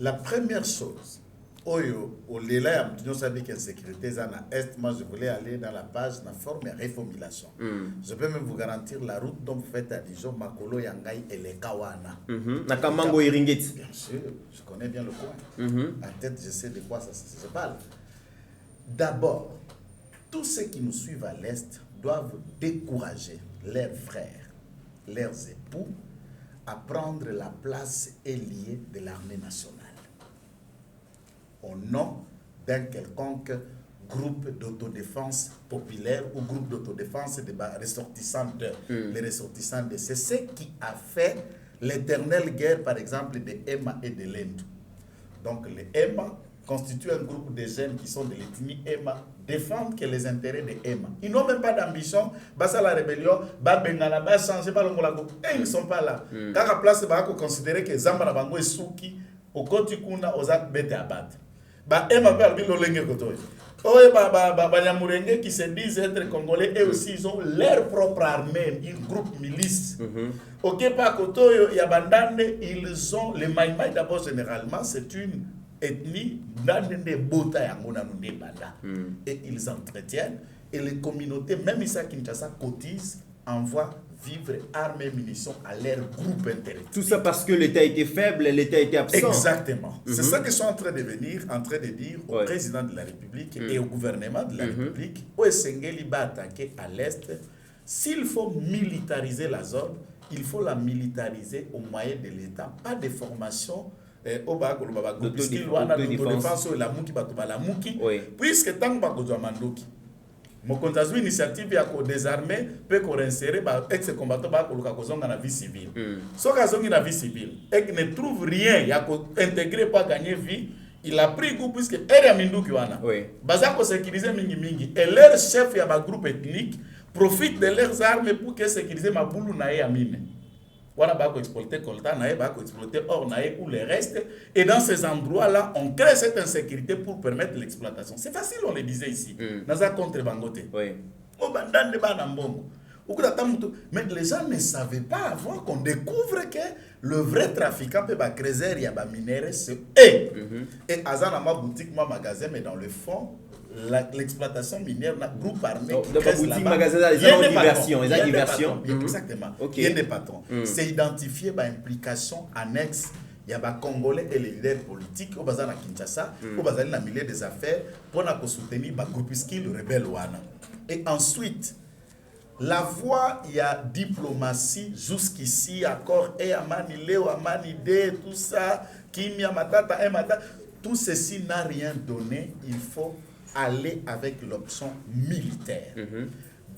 La première chose, au-delà de la sécurité, moi je voulais aller dans la page de la forme de reformulation. Je peux même vous garantir la route dont vous faites à Dijon, Makolo, Yangai et les Kawana. Nakamango et Ringeti. Bien sûr, je connais bien le coin. En tête, je sais de quoi ça se parle. D'abord, tous ceux qui nous suivent à l'Est doivent décourager leurs frères, leurs époux, à prendre la place ailier de l'armée nationale. Au nom d'un quelconque groupe d'autodéfense populaire ou groupe d'autodéfense des ressortissants les ressortissants de. C'est ce qui a fait l'éternelle guerre, par exemple, des Emma et de l'Inde. Donc les Emma constituent un groupe de jeunes qui sont de l'ethnie Emma, défendent que les intérêts des Emma. Ils n'ont même pas d'ambition, basa la rébellion, bengala, ba changer, ba longolago. Et ils ne sont pas là. Quand la place va considérer que Zambara Bango est souki, au côté kuna, aux actes bêtes à battre. Ba Emma va le lengue kotoy. Banyamurenge qui se disent être congolais, et aussi ils ont leur propre armée, une groupe milice. Ok, pas Kotoyo, Yabandane, ils ont les Maïmaï d'abord généralement, c'est une ethnie et ils entretiennent, et les communautés, même ici à Kinshasa, cotisent, envoient vivres, armes et munitions à leur groupe intérêt. Tout ça parce que l'État était faible, l'État était absent. Exactement. C'est ça que je suis en train de dire au président de la République et au gouvernement de la République, où Sengeli va attaquer à l'Est. S'il faut militariser la zone, il faut la militariser au moyen de l'État, pas de formation d'autodéfense ou la muki batobala muki, puisque tant que bakozwa mandoki mokonzi azwi initiative ya kodésarmer pe korinsérer ba ex-combattant ba koluka kozonga na vie civile. Soki azongi na vie civile et qu'il ne trouve rien ya ko intégrer pas gagner vie, il a pris goût puisque area minduki wana baza ko sécuriser mingi mingi, et leur chef ya ba groupe ethnique profite de leurs armes pour que sécuriser mabulu na ya mine. Voilà, bah, exploiter coltan, bah, exploiter or ou le reste. Et dans ces endroits-là, on crée cette insécurité pour permettre l'exploitation. C'est facile, on le disait ici. Dans un contre Bangote. Mais les gens ne savaient pas avant qu'on découvre que le vrai trafiquant peut creuser, il y a des minéraux, c'est eux. Et Azan a ma boutique, ma magasin, mais dans le fond, l'exploitation minière, le groupe armé. Donc, boutique, magasin, il y a des diversions. Exactement. Il y a des patrons. C'est identifié par implication annexe. Il y a des Congolais et les leaders politiques au bazar à Kinshasa, au bazar dans le milieu des affaires, pour soutenir les groupuscules rebelles. Et ensuite, la voie, il y a diplomatie jusqu'ici, accord, et Amani Léo, Amani D, tout ça, Kimia Matata, Matata, tout ceci n'a rien donné. Il faut aller avec l'option militaire.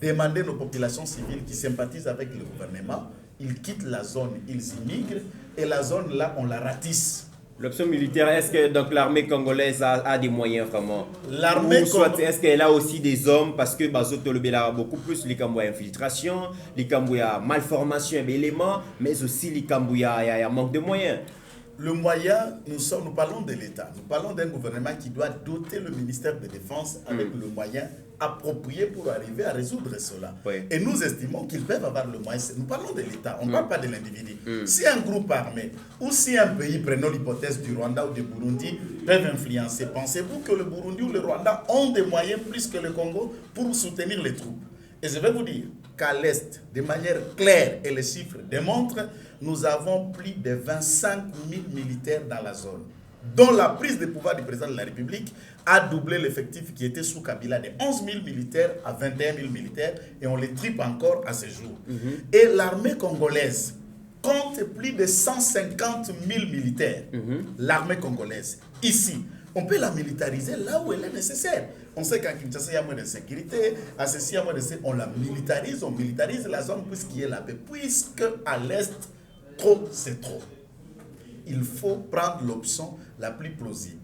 Demander nos populations civiles qui sympathisent avec le gouvernement, ils quittent la zone, ils immigrent, et la zone là, on la ratisse. L'option militaire, est-ce que donc l'armée congolaise a des moyens vraiment? L'armée congolaise, est-ce qu'elle a aussi des hommes? Parce que Bazotolobé a beaucoup plus les cambouis infiltration, les cambouis malformation d'éléments, mais aussi les cambouis y a manque de moyens. Le moyen, nous parlons de l'État. Nous parlons d'un gouvernement qui doit doter le ministère de Défense avec le moyen approprié pour arriver à résoudre cela. Et nous estimons qu'ils peuvent avoir le moyen. Nous parlons de l'État, on ne parle pas de l'individu. Si un groupe armé ou si un pays, prenons l'hypothèse du Rwanda ou du Burundi, peuvent influencer, pensez-vous que le Burundi ou le Rwanda ont des moyens plus que le Congo pour soutenir les troupes? Et je vais vous dire qu'à l'Est, de manière claire, et les chiffres démontrent, nous avons plus de 25 000 militaires dans la zone, dont la prise de pouvoir du président de la République a doublé l'effectif qui était sous Kabila de 11 000 militaires à 21 000 militaires, et on les triple encore à ce jour. Et l'armée congolaise compte plus de 150 000 militaires. L'armée congolaise, ici, on peut la militariser là où elle est nécessaire. On sait qu'à Kinshasa, il y a moins de sécurité, à ceci, il y a moins de sécurité. On la militarise, on militarise la zone puisqu'il y a la paix. Puisque à l'Est, trop, c'est trop. Il faut prendre l'option la plus plausible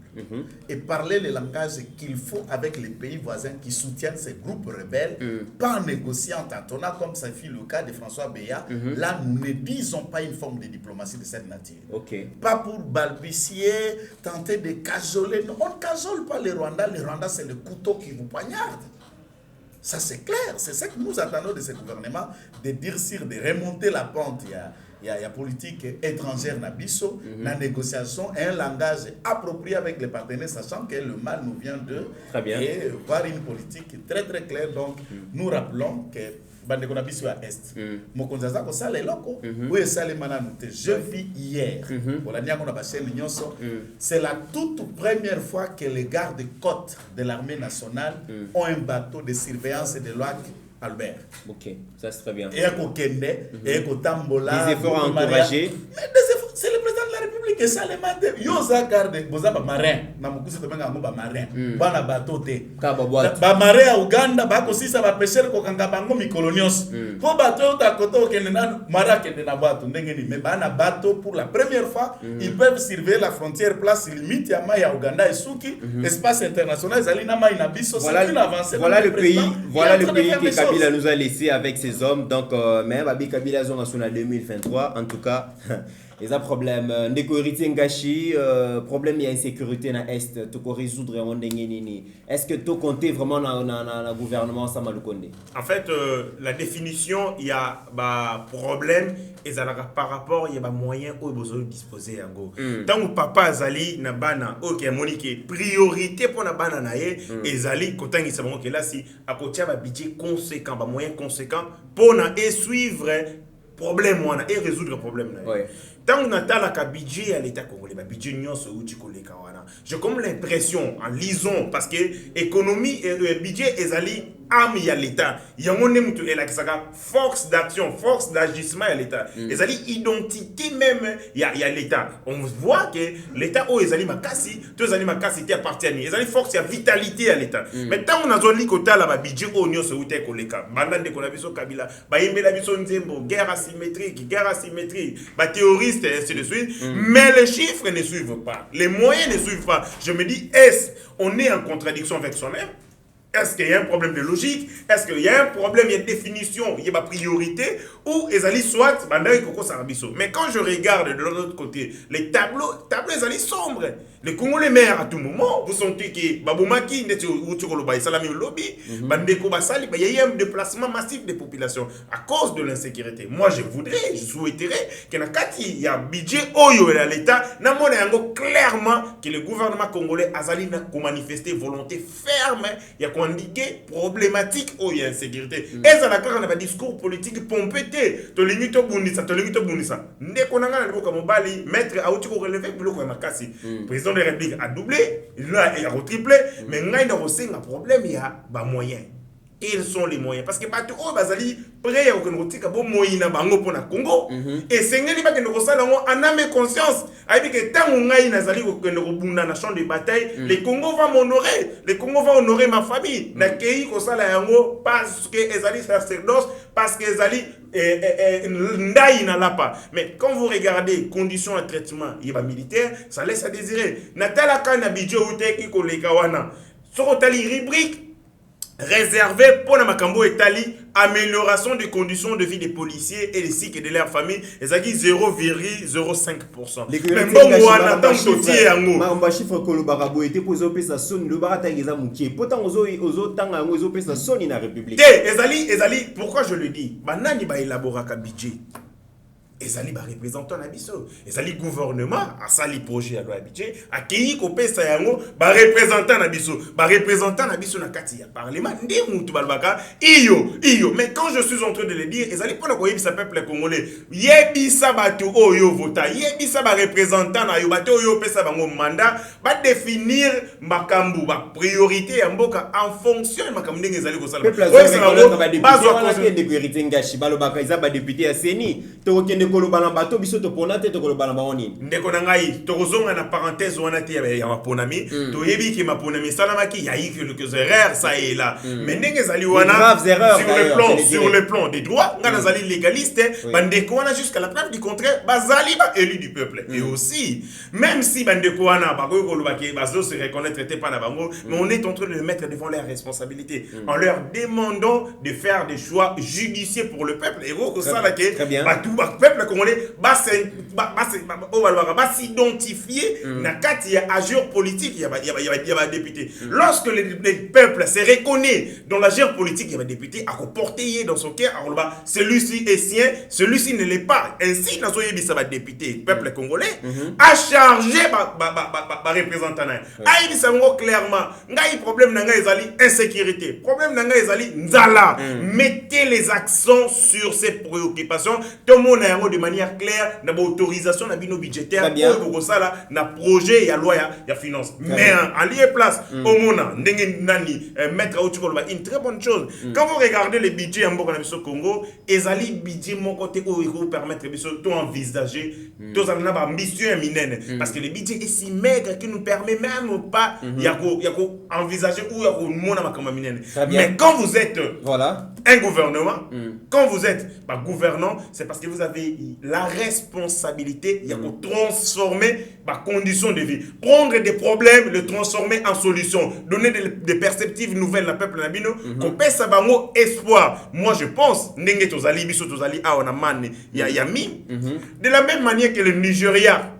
et parler le langage qu'il faut avec les pays voisins qui soutiennent ces groupes rebelles, pas en négociant, en tâtonnant, comme ça fait le cas de François Béat. Là, nous ne disons pas une forme de diplomatie de cette nature. Pas pour balbutier, tenter de cajoler. Non, on ne cajole pas les Rwandais. Les Rwandais, c'est le couteau qui vous poignarde. Ça, c'est clair. C'est ce que nous attendons de ce gouvernement, de durcir, de remonter la pente. Il y a politique étrangère na biso, la négociation et un langage approprié avec les partenaires, sachant que le mal nous vient d'eux. Très bien. Et voir une politique très très claire. Donc, nous rappelons que Bandekona biso à Est. Mokonzaza ko sale loko. Oui, sale mananoute. Je vis hier. C'est la toute première fois que les gardes-côtes de l'armée nationale ont un bateau de surveillance de l'OAC Albert. Ok, ça c'est très bien. Et à Kokende, et à Tambola. Des efforts à encourager. Mais des efforts, c'est le président de la République esalema te yo za garde boza bamarin na mokusi tobenga yango bamarin bana bato te bamarin ya uganda bakosisa bapeshere kokanga bango mikolo nyonso mpo bato oyo takota okende nanu mari akende na bato ndenge nini mais bana bato pour la première fois ils peuvent surveiller la frontière place limite ya mai ya uganda esuki espace international ezali na mai na biso. Voilà le pays que Kabila nous a laissé avec ses hommes. Donc mais Babi Kabila zone en 2023 en tout cas. Les problèmes ndeko héritier ngashi problème il y a insécurité na est to ko résoudre en ndengeni. Est-ce que to compter vraiment na gouvernement Samalukonde? En fait la définition il y a problème et ça par rapport il y a moyen au besoin disposer yango. Tant que papa azali na bana OK monique priorité pour na bana na ye ezali kotangi sabongo que là si à côté ba budget conséquent ba moyen conséquent pour na et suivre problème et résoudre le problème. Tant qu'on a la budget à l'État congolais, budget j'ai comme l'impression en lisant parce que l'économie et le budget est allé à l'État. Il y a une force d'action, force d'agissement à l'État. Ils allé identité même il y a l'État. On voit que l'État où ils allé makasi, tous allé makasi qui appartiennent. Ils allé force et vitalité à l'État. Mais tant on a zone likota là budget au nyo se outé koleka. Bandan de konabiso Kabila, ba yembe la biso nzembo, guerre asymétrique, terroriste et ainsi de suite. Mais les chiffres ne suivent pas. Les moyens ne suivent pas. Je me dis, est-ce qu'on est en contradiction avec soi-même? Est-ce qu'il y a un problème de logique? Est-ce qu'il y a un problème, il y a une définition, il y a une priorité? Ou ils soit, mais quand je regarde de l'autre côté, les tableaux ils allaient sombres. Les Congolais maires à tout moment, vous sentez que Baboumaki, il y a un déplacement massif des populations à cause de l'insécurité. Moi, je souhaiterais qu'il y ait un budget Oyo et l'État, clairement que le gouvernement congolais a manifesté volonté ferme, il y a indiqué problématique où il y a insécurité. Et ça a un discours politique pompété. To limite bundisa. Ndekonanga na ko mobali maître Aouti ko relever bloc ya makasi. Président de la République a doublé, il a retriplé, mais ngai na un problème il y a ba moyens. Quels sont les moyens? Parce que bato o bazali prêt à okonotika bo moyina bango pona Congo et sengeli ba kendo kosala ngo aname conscience ayebi que tant ngai nazali ko kendo bunda na champ de bataille les Congo va m'honorer, les Congo va honorer ma famille na kei kosala yango parce que ezali sacerdoce, parce que ezali ndai na lapa. Mais quand vous regardez conditions de traitement yeba militaire, ça laisse à désirer. Natala kana budget uteki ko lekawana sokotali rubrique réservé pour la Makambo Italie, amélioration des conditions de vie des policiers et des cycles et de leur famille, ils ont dit 0,05%. Mais bon, on attend que ma chiffre que le barabo était pour les sa sonne, le baratangeza moukier. Pourtant, aux tanga, aux sa sonne na République. Ezali, pourquoi je le dis? Banani ba élaborer un budget. Ezali ba représentant na biso, ezali gouvernement a sali projet à loi budget a kei ko pesa yango ba représentant na biso na kati ya parlement ndi mutu balbaka iyo mais quand je suis en train de le dire ezali pona ko yebisa peuple congolais yebisa bato oyo vota yebisa ba représentant na yo bato oyo pesa bango mandat ba définir makambu ba priorité ya mboka en fonction de makambu ndenge ezali ko sala ba député ya Seni to kolobana bato biso to ponate to kolobana baoni ndeko na ngai to kozonga na parenthèse wana te ya maponami to yebi ki maponami salamaki ya eu quelques erreurs ça et là mais ndenge zali wana sur le plan des droits ngana zali légaliste bandeko wana jusqu'à la preuve du contraire bazali ba élu du peuple et aussi même si bandeko wana ba ko kolobaki bazo se reconnaître te pas na bango mais on est en train de les mettre devant leurs responsabilités en leur demandant de faire des choix judicieux pour le peuple et gros ça là que ba tout peuple congolais va s'identifier na kati ya agir politique il y a député lorsque le peuple se reconnaît dans l'agir politique il y a député à porter dans son cœur celui-ci est sien celui-ci ne l'est pas ainsi dans son yebisa ba député peuple congolais a chargé ba représentant na a yebisa ngo clairement ngai problème na ngai ezali insécurité problème na ngai ezali nzala mettez les accents sur ces préoccupations tout le monde de manière claire na autorisation na bino budgétaire Très bien. pour ça là na projet ya loi ya finance. Mais en lieu place au mona ndenge nani mettre au tukolo une très bonne chose. Quand vous regardez les budgets en Mboka na biso Congo, ezali budget mon côté où il vous permettre biso to envisager to ça na ba ambition minene parce que le budget est si maigre qui nous permet même pas ya ko envisager ou ya ko mona makama minene. Mais quand vous êtes Voilà. un gouvernement, quand vous êtes gouvernant, c'est parce que vous avez la responsabilité de transformer les conditions de vie. Prendre des problèmes, les transformer en solutions. Donner des perspectives nouvelles à peuple nabino. Qu'on paie ça bango espoir. Moi je pense, Nenge Tozali, Biso Tozali, Aonamane, Yami. De la même manière que le Nigeria,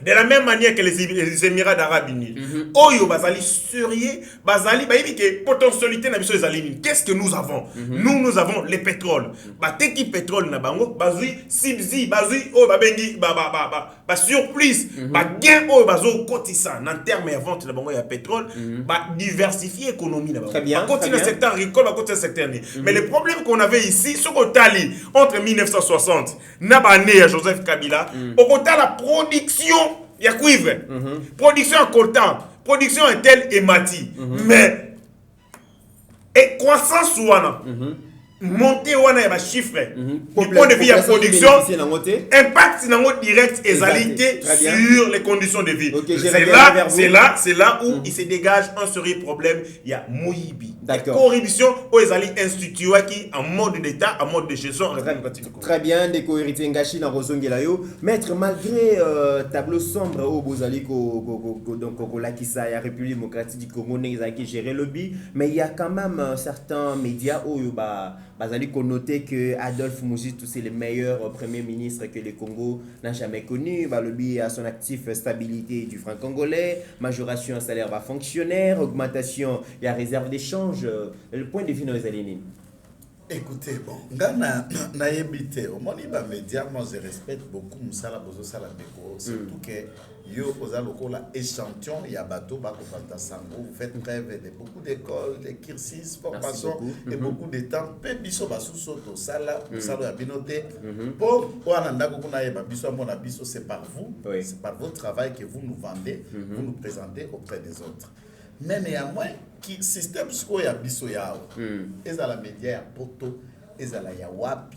de la même manière que les Émirats d'Arabes Unis, Oyo Bazali sérieux, Bazali, que potentialité na biso ezali. Qu'est-ce que nous avons? Nous avons le pétrole. Bateki pétrole na bango, bazui sibzi, bazui o babengi ba surplus, ba gain o bazo kotisa en termes de vente na bango ya pétrole, ba diversifier l'économie na bango. Très bien. Ba continuer le secteur agricole, ba continuer le secteur. Mais le problème qu'on avait ici, ce qu'on tali entre 1960 na bané à Joseph Kabila, au côté la production il y a cuivre, production en coltan, production en tel et mati. Mais, et croissance ouana, monter ouana y a chiffre, du point de vue de la production, impact direct et égalité sur les conditions de vie. Okay, c'est là où il se dégage un sérieux problème. Il y a Moïbi. D'accord. Corruption, où ils allaient instituer qui en mode d'État, en mode de gestion. Très bien, des cohéritiers ngashi dans Rosongelayo. Maître, malgré tableau sombre au Bozali, donc Lakisa, la République démocratique du Congo, qui gère le lobby, mais il y a quand même certains médias où Bazali connoté que Adolphe Moushitou c'est le meilleur premier ministre que le Congo n'a jamais connu. Le lobby a son actif stabilité du franc congolais, majoration en salaire bas fonctionnaire, augmentation et réserve d'échange. Le point de vue dans les aliénines. Écoutez, bon, Ghana n'a évité. Au moins, les médias, moi je respecte beaucoup Moussala Bozo Salabeko. Surtout que yo ozaloko la échantillon, il y a bateau, Bakopanta Sango. Vous faites preuve de beaucoup d'écoles, de cursus, formation et beaucoup de temps. Peu biso basu soto sala, Moussala Abinote. Pour Oananda Kokuna Eba biso Amona biso, c'est par vous, c'est par votre travail que vous nous vendez, vous nous présentez auprès des autres. Mais néanmoins, le système est biso yao. Ezala média ya poto, ezala ya wapi.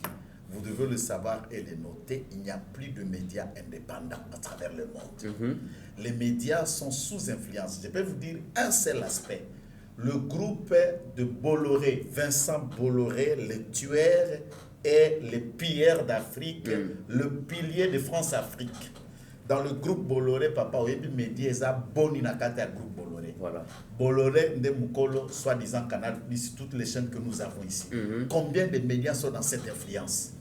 Vous devez le savoir et le noter. Il n'y a plus de médias indépendants à travers le monde. Les médias sont sous influence. Je peux vous dire un seul aspect. Le groupe de Bolloré, Vincent Bolloré, le tueur et les pilleurs d'Afrique, le pilier de France-Afrique. Dans le groupe Bolloré, papa, Oyebi Média, ça boni na kata groupe Bolloré. Voilà. Bolloré, Ndemukolo, soi-disant Canal Plus, toutes les chaînes que nous avons ici. Combien de médias sont dans cette influence?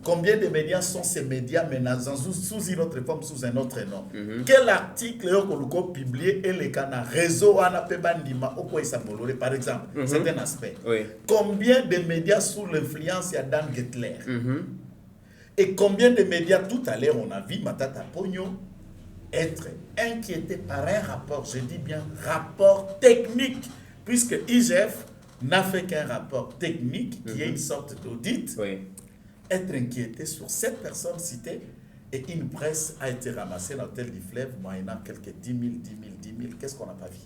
Combien de médias sont ces médias maintenant sous une autre forme, sous un autre nom? Quel article est publié et les canaux réseau Anapebandima au Koïsa Bolloré, par exemple? C'est un aspect. Combien de médias sous l'influence y a Dan Gettler? Et combien de médias, tout à l'heure, on a vu Matata Pogno être inquiété par un rapport, je dis bien rapport technique, puisque IGF n'a fait qu'un rapport technique qui est une sorte d'audit, être inquiété sur cette personne citée et une presse a été ramassée dans tel du fleuve, moyennant quelques 10 000, 10 000. Qu'est-ce qu'on n'a pas vu?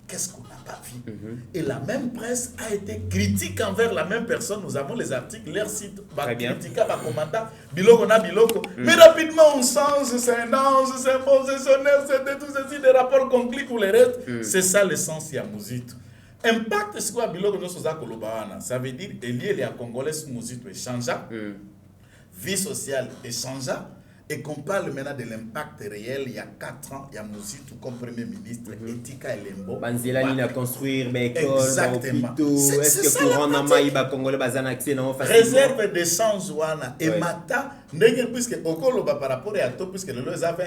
Qu'est-ce qu'on n'a pas vu? Et la même presse a été critique envers la même personne. Nous avons les articles, leur site, critique à commandant, biloko na biloko. Mais rapidement, on change, c'est un ange, c'est un concessionnaire, c'est tout ceci, des rapports conclus pour les restes. C'est ça l'essence ya Mouzito. Impact, c'est quoi biloko no soza kolobana? Ça veut dire, lié les Congolais sous Mouzito échangea, vie sociale échangea. Et qu'on parle maintenant de l'impact réel, il y a 4 ans, il y a Mouzito comme Premier ministre, Etika Elembo. Banzelani a construire des écoles, des hôpitaux. Est-ce que pour rendre Maïba Congolais bazan accès non facilement? Réserve d'échange ouana et mata, puisque Okolo par rapport à toi, puisque le lois à 20.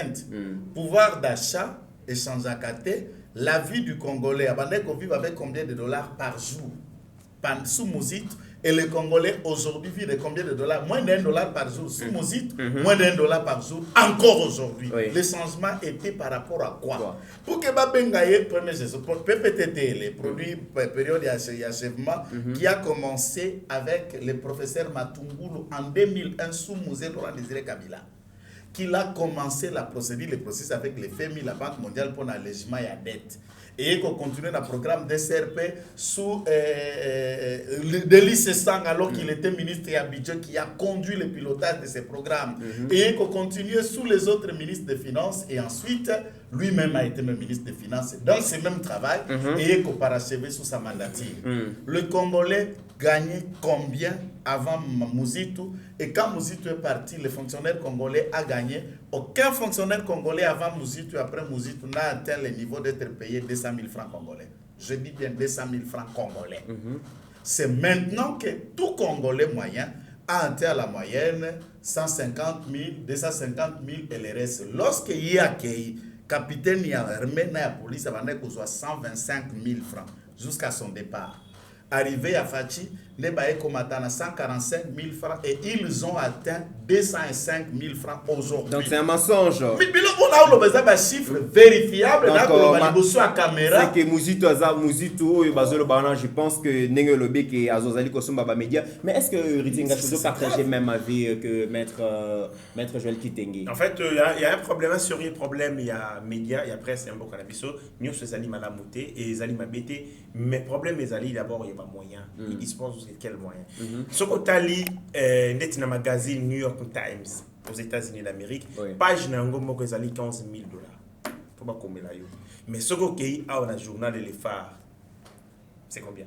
Pouvoir d'achat, échange à Kate, la vie du Congolais, abandonné qu'on vive avec combien de dollars par jour? Sous Mouzito, Et les Congolais aujourd'hui vivent de combien de dollars? Moins d'$1 par jour. Sous Mozit, moins d'$1 par jour. Encore aujourd'hui. Oui. Le changement était par rapport à quoi? Pour que Babengaye, premier PPTT, les produits période d'achèvement, qui a commencé avec le professeur Matungulu en 2001 sous Mosé Laurent Désiré Kabila. Qu'il a commencé la procédure, le processus avec les FMI, la Banque mondiale pour l'allègement et la dette. Et qu'on continue le programme DCRP sous Delis Sang, alors qu'il était ministre à budget, qui a conduit le pilotage de ces programmes. Et qu'on continue sous les autres ministres des Finances. Et ensuite, lui-même a été même ministre des Finances dans ce même travail. Et qu'on parachevé sous sa mandature. Le Congolais gagnait combien avant Mouzitu? Et quand Mouzitu est parti, le fonctionnaire congolais a gagné. Aucun fonctionnaire congolais avant Mouzitu, après Mouzitu, n'a atteint le niveau d'être payé 200 000 francs congolais. Je dis bien 200 000 francs congolais. C'est maintenant que tout Congolais moyen a atteint la moyenne 150 000, 250 000 et le reste. Lorsqu'il y a accueilli, capitaine y a armé, la police, ça va être 125 000 francs jusqu'à son départ. Arrivé à Fachi, les bails combattants à 145 000 francs et ils ont atteint 205 000 francs aujourd'hui. Donc c'est un mensonge. Mais on a un chiffre vérifiable. C'est que je pense que Nengelobe qui Azozali Kosumba Média. Mais est-ce que Ritinga Chozo partageait même avis que Maître Joël Kitenge? En fait, il y a un problème sur le problème. Il y a médias, il y a presse, il y a un bon canabiso. Nous, c'est Zali Malamouté et Zali Mabété. Mais le problème, c'est Zali d'abord, il n'y a pas moyen. Il dispose de quel moyen? Ce qu'on a lu dans le magazine New York Times aux États-Unis d'Amérique, page nango moko ezali $15 000. Faut pas combien là yo. Mais ce qu'on a dans le journal de l'Effar, c'est combien?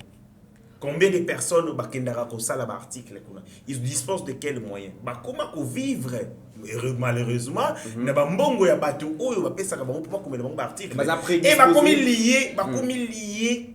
Combien de personnes au Bakendara Kosala article? Ils disposent de quels moyens? Comment vivre? Malheureusement, na bambongo ya bato oyo ba pesa ka bango pour komela bango article. Et ba komi lié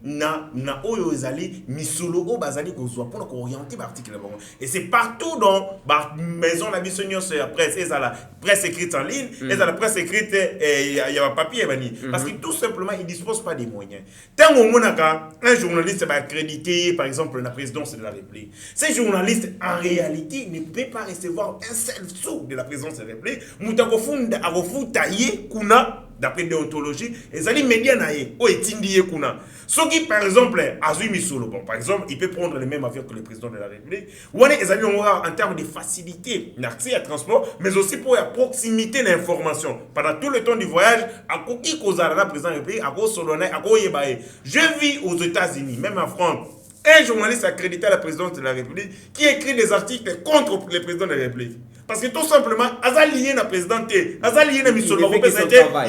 na oyo ezali misolo o bazali kozwa pour orienter article bango. Et c'est partout dans ba maison la bisonyo sur la presse, et ça la presse écrite en ligne, et ça la presse écrite il y a un papier bani parce que tout simplement ils disposent pas des moyens. Tant au monaka un journaliste va accréditer par exemple la présidence de la République. Ces journalistes en réalité ne peuvent pas recevoir un seul sou de la présidence de la République. Mutakofunda avofutaye kuna d'après déontologie et ali média naye o etindi kuna. Ce qui par exemple azui misolo bon par exemple il peut prendre le même avion que le président de la République. Ou est ezali en termes de facilité d'accès à transport mais aussi pour la proximité d'information pendant tout le temps du voyage à koki kozala la président de la République à ko solona à ko yebaye. Je vis aux États-Unis même en France. Un journaliste accrédité à la présidence de la République qui écrit des articles contre le président de la République. Parce que tout simplement, Azali est la présidente, Azali est la mission de il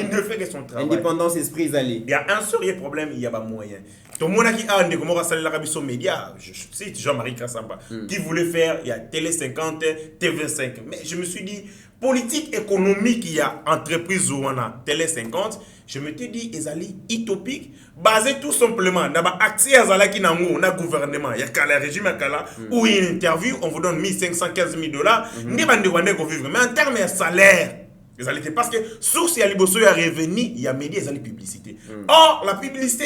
ne fait que son travail. Indépendance, esprit, Zali. Il y a un seul problème, il y a pas moyen. Tout le monde qui a un décommor à salir la Rabisson Média, je cite Jean-Marie Kassamba, qui voulait faire, il y a Télé 50, TV5. Mais je me suis dit, politique économique, il y a entreprise où on a Télé 50. Je me suis dit, Ezali utopique, basé tout simplement dans l'accès à Zala qui n'a pas gouvernement. Il y a le régime où il y a une interview, on vous donne $1,515 000. Mais en termes de salaire, parce que source ya liboso ya revenu ya média ezali publicité. Or la publicité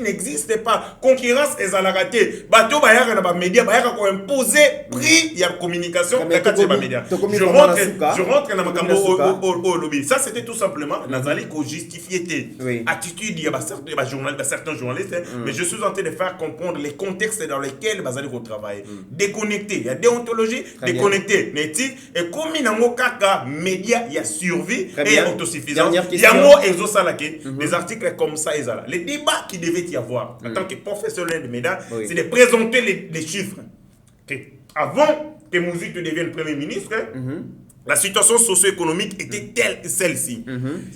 n'existe pas. Concurrence ezalaka te. Bato bayaka na ba média bayaka ko imposer prix ya communication na kati ba média. Je rentre na makambo au lobby. Ça c'était tout simplement nazali ko justifier te attitude ya ba certains journalistes mais je suis en train de faire comprendre les contextes dans lesquels bazali ko travailler. Déconnecté, il y a déontologie, déconnecté, n'éthique et comme nango kaka média ya survie et autosuffisance. Il y a des articles comme ça et ça. Les débats qui devaient y avoir en tant que professionnel de médias, c'est de présenter les chiffres. Avant que Mouzitu devienne Premier ministre, la situation socio-économique était telle que celle-ci.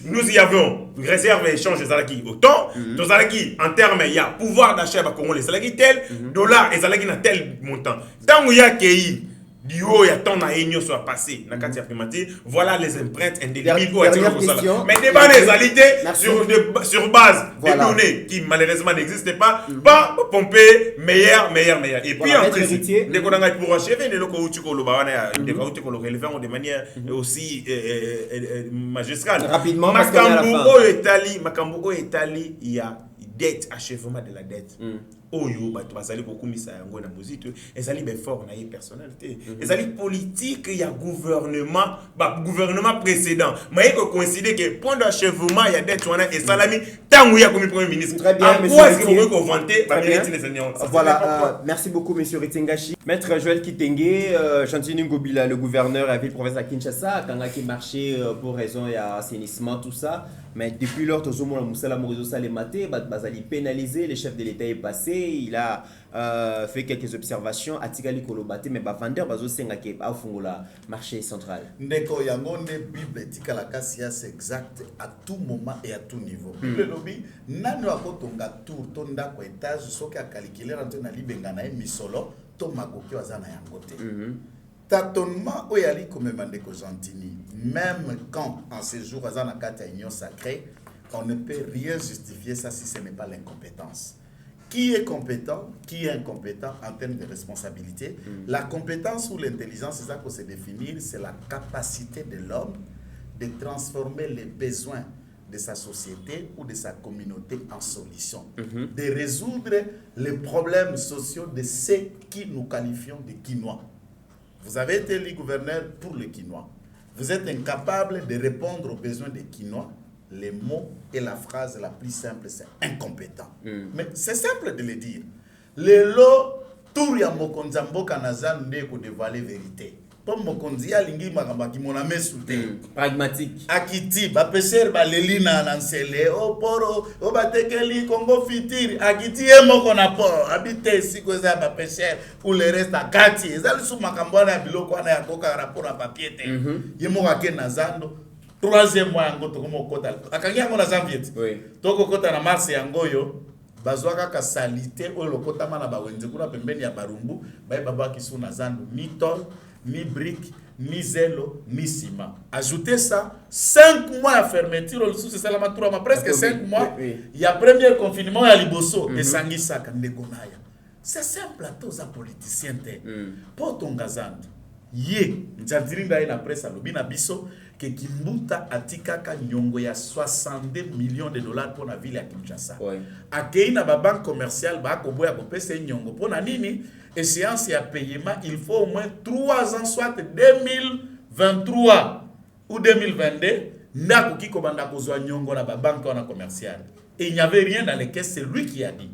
Nous y avions réserve et échange des Zalaki autant. Dans Zalaki, en termes, il y a pouvoir d'achat à Congo, les Zalaki tel, dollar et Zalaki dans tel montant. Tant qu'il y a pays, du haut, il y a tant d'agneaux soit passé dans la primature. Voilà les empreintes indélébiles. Mais débat des alités sur base des données qui malheureusement n'existent pas. Pas pomper meilleur. Et puis en principe, dès qu'on a pour achever, de manière aussi magistrale. Rapidement, Makambo Italie, il y a dette, achèvement de la dette. oyo bato bazali kokumisa yango na mozito ezali befort na ye personnalité ezali politique ya gouvernement gouvernement précédent mais ko coïncider que point d'achèvement ya dette wana esalami tangu ya comme premier ministre. Très bien, monsieur voilà, merci beaucoup monsieur Ritingashi. Maître Joël Kitenge, Chantini Ngobila, le gouverneur de la ville-province à Kinshasa, quand il a marché pour raison d'assainissement, tout ça. Mais depuis lors, tout le monde a Bazali pénalisé, le chef de l'État est passé, il a fait quelques observations, Atikali Kolobate, mais vendeur Bazo Sengake a fungola marché central. Ndeko yangonde Bible tikala kasia c'est exact à tout moment et à tout niveau. Bible lobby nani wakotonga tour tonda ko étage soki a calculer entre na libenga na misolo to makoki wazana yangote. Tâtonnement où yali comme Mandeko Gentini, même quand en ces jours wazana kata union sacrée, on ne peut rien justifier ça si ce n'est pas l'incompétence. Qui est compétent, qui est incompétent en termes de responsabilité. La compétence ou l'intelligence, c'est ça qu'on sait définir, c'est la capacité de l'homme de transformer les besoins de sa société ou de sa communauté en solution, de résoudre les problèmes sociaux de ceux qui nous qualifions de Quinois. Vous avez été élu gouverneur pour le Quinois. Vous êtes incapable de répondre aux besoins des Quinois. Les mots et la phrase la plus simple, c'est incompétent. Mais c'est simple de le dire. Le lot, tout ya mokonzambo kanazan ne ko dévoiler vérité. Comme mokonzi ya lingi makamba ki mona mesute. Pragmatique. Akiti ba pêcheur ba lelina nansele o poro o batekeli Congo fitir akiti e moko na port habite siko za ba pêcheur pour le reste akati ezali su makambo na biloko na ya koka rapport à papier te. Yemo wake nazando. Troisième mois yango to komo kota akangi yango na janvier toko kota na mars yango yo bazwaka ka salité o lokota mana ba wenze kuna pembeni ya barumbu ba baba kisu na zando ni tol ni brique ni zelo ni ciment. Ajoutez ça 5 mois à fermeture le sous c'est la matura presque 5 mois. Il y a premier confinement ya liboso de sangisa kandekonaya. C'est simple à tous les politiciens te. Pour ton gazando ye njandiringa ina presse lobina biso que Kimbuta atikaka nyongo ya 62 millions de dollars pour la ville ya Kinshasa. Akei na ba banque commerciale ba ko boya ko pesa nyongo pour na nini échéance ya paiement il faut au moins 3 ans soit 2023 ou 2022 ndako kiko banda ko zwa nyongo na ba banque na commerciale. Et il n'y avait rien dans les caisses, c'est lui qui a dit.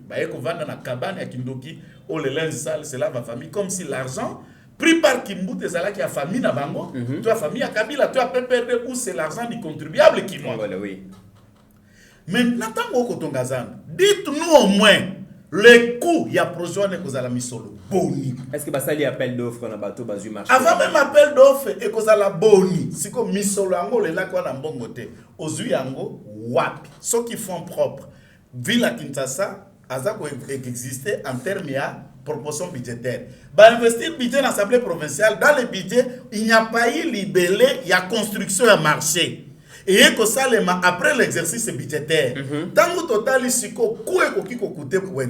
Ba yeko vanda na cabane ya Kindoki au le linge sale c'est là ma famille comme si l'argent pris par Kimbuta ezala qui a famille na bango, tu as famille à Kabila, tu as PPRD où c'est l'argent du contribuable qui noie. Voilà, oui. Maintenant, dites-nous au moins le coût y a projet de kozala misolo boni. Est-ce que basali appel d'offres na bateau bazu marché? Avant même appel d'offres et kozala boni, siko misolo yango le la kwa na mbongo te. Ozui yango wapi. Ceux qui font propre. Ville à Kinshasa, azako exister en termes ya proportion budgétaire. Bah investir budget dans l'Assemblée provinciale, dans le budget, il n'y a pas eu libellé, il y a construction à marché. Et que ça, après l'exercice budgétaire, dans le total, il y a coûté pour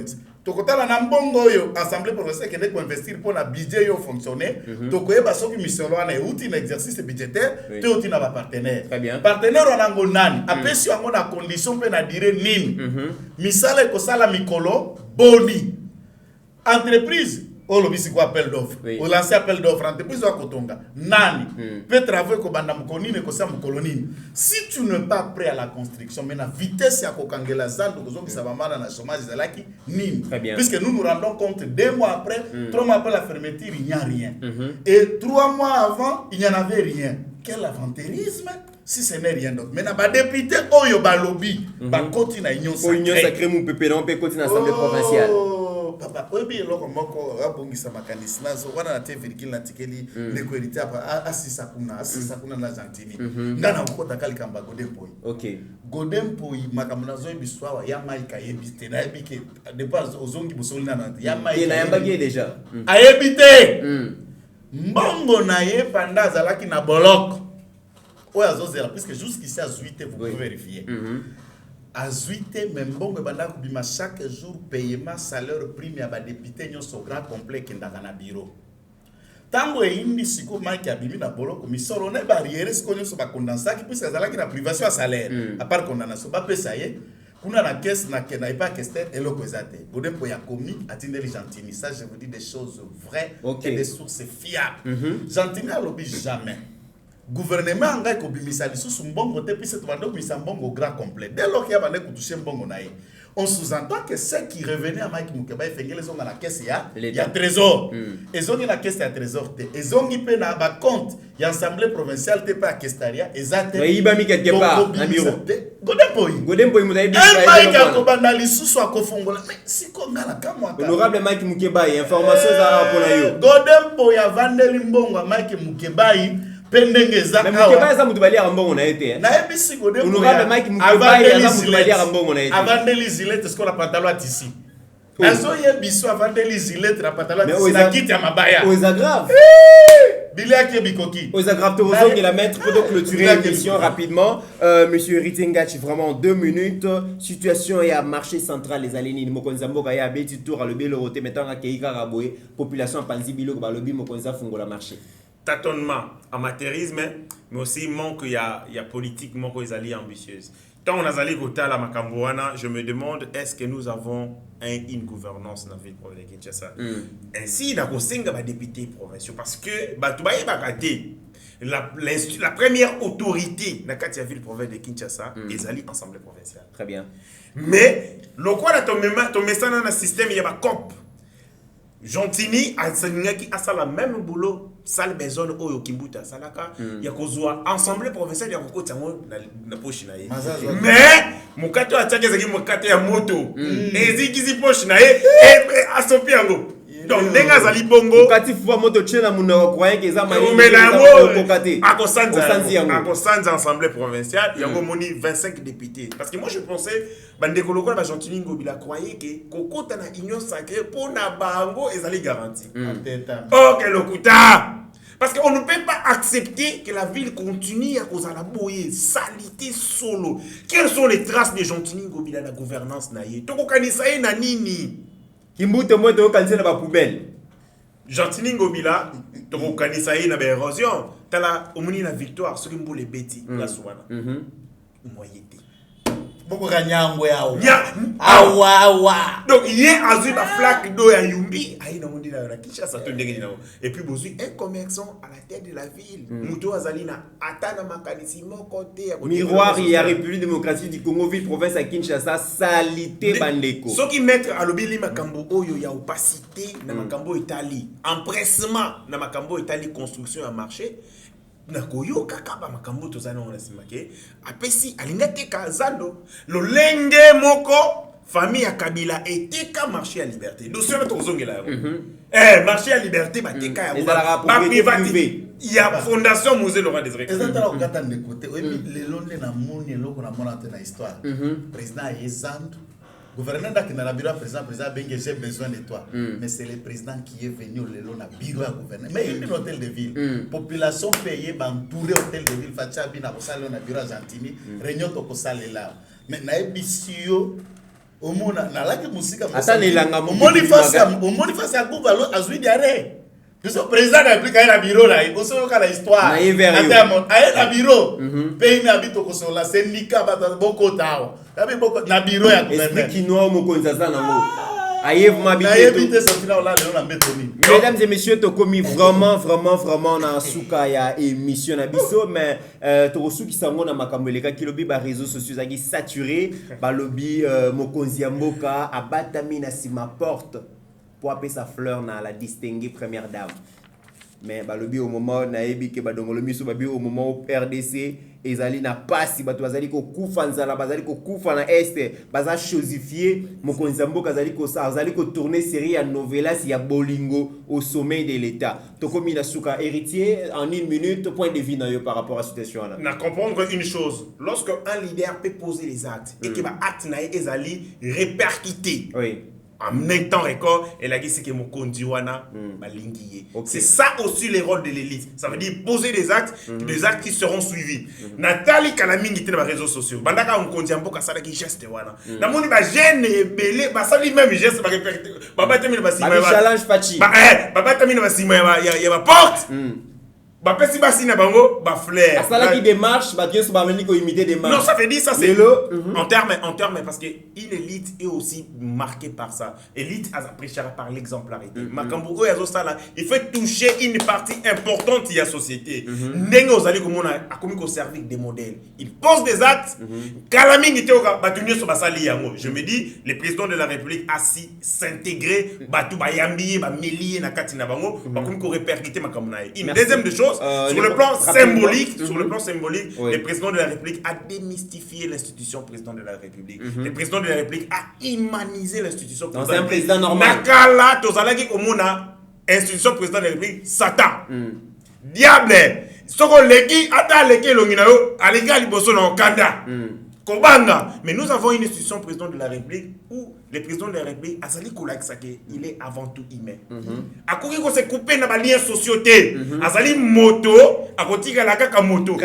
tokotal na mbongo yo assemblée provinciale qui doit investir pour la budget yo fonctionner tokoye baso ki mission wana outil na exercice budgétaire te outil na ba partenaire partenaire wana ngonani apesi yango na condition pe na dire nini misala ko sala mikolo boni entreprise o lobisi ko appel d'offre o lancer appel d'offre entreprise wa kotonga nani peut travailler ko banda mkonini ko sa mkolonini si tu n'es pas prêt à la construction mais na vitesse ya ko kangela zando ko zongi sabamana na chômage zalaki nini puisque nous nous rendons compte 2 mois après 3 mois après la fermeture il n'y a rien et 3 mois avant il n'y en avait rien. Quel aventurisme si ce n'est rien d'autre. Mais na ba député oyo ba lobby ba koti na union sacrée. Union sacrée mon pépé on peut continuer l'assemblée provinciale. Papa obi loko moko abongisa makanisi nazo wana na te virgule na tikeli ne kwelite apa asisa kuna na Argentine. Ngana ukota kali kamba Godem Poi. OK. Godem Poi makamuna zo biswawa ya maika yebite na yebike depuis ozongi bosoli na ya maika. Il a yambagi déjà. Ayebite. Mbongo na ye panda zalaki na boloko. Oya zozela puisque jusqu'ici à 8 vous pouvez vérifier. À 8 même bongo banda kubima chaque jour paiement salaire prime ya ba député nyonso grand complet kendaka na bureau. Tango e indi siko maki abimi na boloko misoro na barrière siko nyonso ba condensaki puisque zalaki na privation à salaire à part condamnation ba pesa ye kuna na caisse na pas question et loko ezate godem po ya commis atindeli Gentini, ça je vous dis des choses vraies et des sources fiables. Gentini a lobby jamais gouvernement ngai ko bimisa lisusu mbongo te puis c'est bando bimisa mbongo grand complet dès lors qu'il y a bande ko toucher mbongo na ye. On sous-entend que ceux qui revenaient à Mike Mukeba ils ont dans la caisse il y a trésor. Ils ont la caisse il y a trésor. Ils ont mis na ba compte il y a assemblée provinciale te pas caisseria exact. Mais il va mis quelque part na bureau. Godem boy mudaye bi. Mike akobanda lisusu akofongola. Mais si ko ngala kamwa. Honorable Mike Mukeba information za pour na yo. Godem boy avandeli mbongo Mike Mukeba pendengeza kawa. Mais Mukeba za mutubali ya mbongo na yete. Na ebisi godem boy. Honorable Mike Mukeba ya za mutubali ya mbongo na yete. Avandeli zilete ce qu'on a pantalon ici. Azo yebiso avandeli zilete na pantalon ici na kiti ya mabaya. Aux aggraves. Biliaki bikoki. Aux aggraves Torozong et la maître pour clôturer l'émission rapidement. Monsieur Ritengach, vraiment 2 minutes. Situation et à marché central les alénines. Mokonza mboka ya beti tour à le belo roté mettant à Keika Raboé. Population panzi bilo ba lobi mokonza fungo la marché. Tâtonnement, amateurisme, mais aussi manque il y a politique, manque les alliés ambitieuses. Tant on a allé côté à la Macambouana, je me demande est-ce que nous avons une gouvernance dans la ville de Kinshasa. Ainsi, dans le député provincial, parce que la première autorité dans la ville provinciale de Kinshasa, ils allaient ensemble provincial. Très bien. Mais le quoi là, ton message dans le système, il y a un COP. Gentini a la même boulot, salle besoin au Kimbuta, Salaka, il y a kozwa ensemble provincial, il y a beaucoup de na poche na ye. Mais mon kato a tchake zaki mon kato ya moto. Et zikizi poche na ye et asopi yango. Donc denga zali bongo. Kati fuwa moto tchena munoko croyait que za mani. Mais là kokate. Akosanza ensemble provincial, il y a moni 25 députés. Parce que moi je pensais bandeko lokola ba Gentini Ngobila croyait que kokota na union sacrée pour na bango ezali garanti. OK lokuta. Parce qu'on ne peut pas accepter que la ville continue à cause de la bouée, salité solo. Quelles sont les traces de Gentini Ngobila la gouvernance naïe? Toko kanisaye na nini? Kimbute moi toko kanise na ba poubelle. Gentini Ngobila toko kanisaye na ba érosion. Tala omuni na victoire ce qui mbole beti la soana. Moyete. Boko kanyangwe yao. Awa. Donc hier azu ba flaque d'eau ya Yumbi, ayi na mundi na Kinshasa to ndenge na. Et puis bozu un commerçant à la tête de la ville. Muto azalina atana makanisi moko te ya miroir ya République démocratique du Congo ville province à Kinshasa salité bandeko. Ce qui mettre à lobili makambo oyo ya opacité na makambo Italie, empressement na makambo Italie construction à marché. Nakoyo kakaba makambo tozana on asimake apesi alingateka zando lolenge moko famille ya Kabila eteka marché à liberté dossier na tozongela marché à liberté bateka ya ba privé ya fondation musée Laurent Désiré ezatala kokata de côté le londe na moni loko na mona te na histoire président Yezando gouverneur d'Akina la bureau président Bengue j'ai besoin de toi mais c'est le président qui est venu le long na bureau à gouverneur mais il y a un hôtel de ville population payée entouré hôtel de ville facha bina ko sala na bureau Gentini réunion to ko sala là mais na ebisio omona na laki musika omoni face à Gouvalo azui diarrhée parce que président de la République a un bureau là il faut que la histoire a un bureau pays na bito ko sola syndicat bata boko tao tabi boko na bureau ya gouverneur kinoa mokonza sana ngo ayev mabité ça final là le na mbetoni. Mesdames et messieurs to komi vraiment na suka ya émission na biso mais to suki sango na makambo eleka kilobi ba réseaux sociaux zaki saturé ba lobby mokonzi ya mboka abatami na sima porte pour appeler sa fleur na la distinguée première dame. Mais balobi au moment na ebi ke badongolo miso babi au moment au RDC ezali na pasi bato bazali ko kufa nzala bazali ko kufa na este baza chosifier mokonzi mboka azali ko tourner série ya novelas ya bolingo au sommet de l'état tokomi na suka héritier en 1 minute point de vue na yo par rapport à cette situation là na comprendre une chose lorsque un leader peut poser les actes et que ba acte na ezali répercuté en même temps record et la c'est que mon conduiwana malingié c'est ça aussi le rôle de l'élite ça veut dire poser des actes qui seront suivis Nathalie Kalamingi te na réseaux sociaux bandaka on kondia mboka sala ki geste wana na moni ba jeune belé ba sali même geste ba baba te mina ba sima challenge fachi baba te mina ba sima ya ba porte Bapesi basi na bango ba flair. Ça qui démarche, bah Dieu se va venir imiter des marches. Non, ça veut dire ça c'est Lelo, en termes parce que une élite est aussi marquée par ça. Élite appréciera par l'exemplarité. Makambo oyazo sala, il faut toucher une partie importante de la société. Ndenge ozali komona akomi ko servir des modèles. Il pose des actes. Kalami ngite oka batunyo so basali yango. Je me dis le président de la République a si s'intégrer batu bayambiye ba melier na kati na bango, bakomi ko répercuter makambo na. Une deuxième de chose sur le plan symbolique, le président de la République a démystifié l'institution président de la République. Le président de la République a humanisé l'institution président. C'est un président normal. Nakala tozalaki komona institution président de la République Satan. Diable. Soko leki ata leki longi na yo alinga liboso na okanda. Kobanga. Mais nous avons une institution président de la République où le président de la République Azali Koulaksake, il est avant tout humain. Akoki ko se couper na ba liens société. Azali moto, akotika la kaka moto.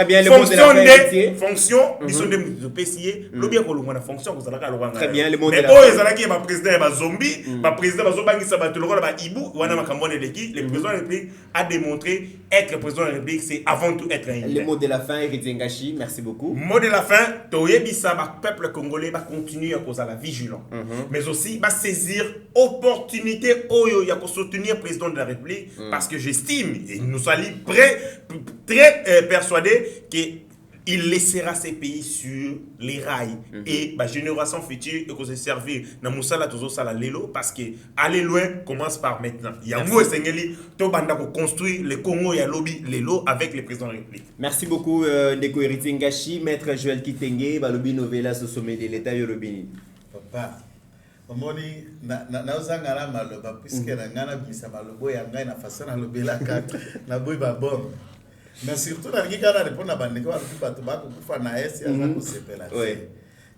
Fonction biso de PCA, lobia ko longona fonction ko zalaka lobanga. Très bien, le monde mais oh ezalaki ba président ba zombie, ba président ba zobangisa ba toloko ba ibu wana makambone leki, le président de la République a démontré être président de la République c'est avant tout être un humain. Le mot de la fin Eric Zengashi, merci beaucoup. Mot de la fin, toyebisa ba peuple congolais va continuer à causer la vigilance. Mais aussi va saisir opportunité oyo ya ko soutenir le président de la République parce que j'estime et nous sommes très persuadés que il laissera ces pays sur les rails et la génération future et qu'on se servir na musala tozo sala lelo parce que aller loin commence par maintenant. Il y a moi sengeli to banda ko construire le Congo ya lobby lelo avec le président de la République. Merci beaucoup Ndeko Eric Zengashi, maître Joël Kitenge, ba lobby novela au sommet de l'État yorobini. Papa omoni na ozangala maloba puisque na ngana bisa malobo ya ngai na façon na lobela kaka na boy ba bon. Mais surtout na ngikana répondre à bandeko ba to ba ko kufa na esi ya ko sepela.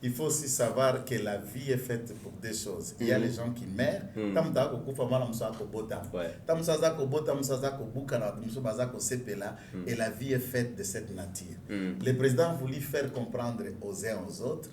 Il faut aussi savoir que la vie est faite pour des choses. Il y a les gens qui meurent. Tamta ko kufa mala musa ko bota. Tamsa za ko bota, musa za ko buka na musa baza ko sepela et la vie est faite de cette nature. Le président a voulu faire comprendre aux uns aux autres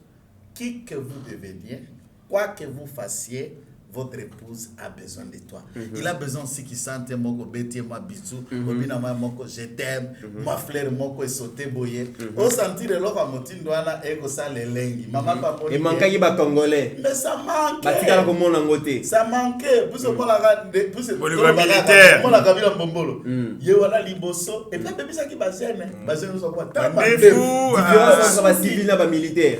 qui que vous deveniez, quoi que vous fassiez, votre épouse a besoin de toi. Il a besoin aussi qu'il sente moko beti ma bisou, obina ma moko je t'aime, ma fleur moko sauté boyer. Au sentir l'eau à motindo ana ego sa lelengi. Maman pas moni. Et manquait ba congolais. Mais ça manque. Batika ko mona ngote. Ça manquait. Vous se mola vous se militaire. Mola kabila bombolo. Ye wana liboso et puis bébé ça qui bazene. Bazene nous quoi. Différence entre ba civil na ba militaire.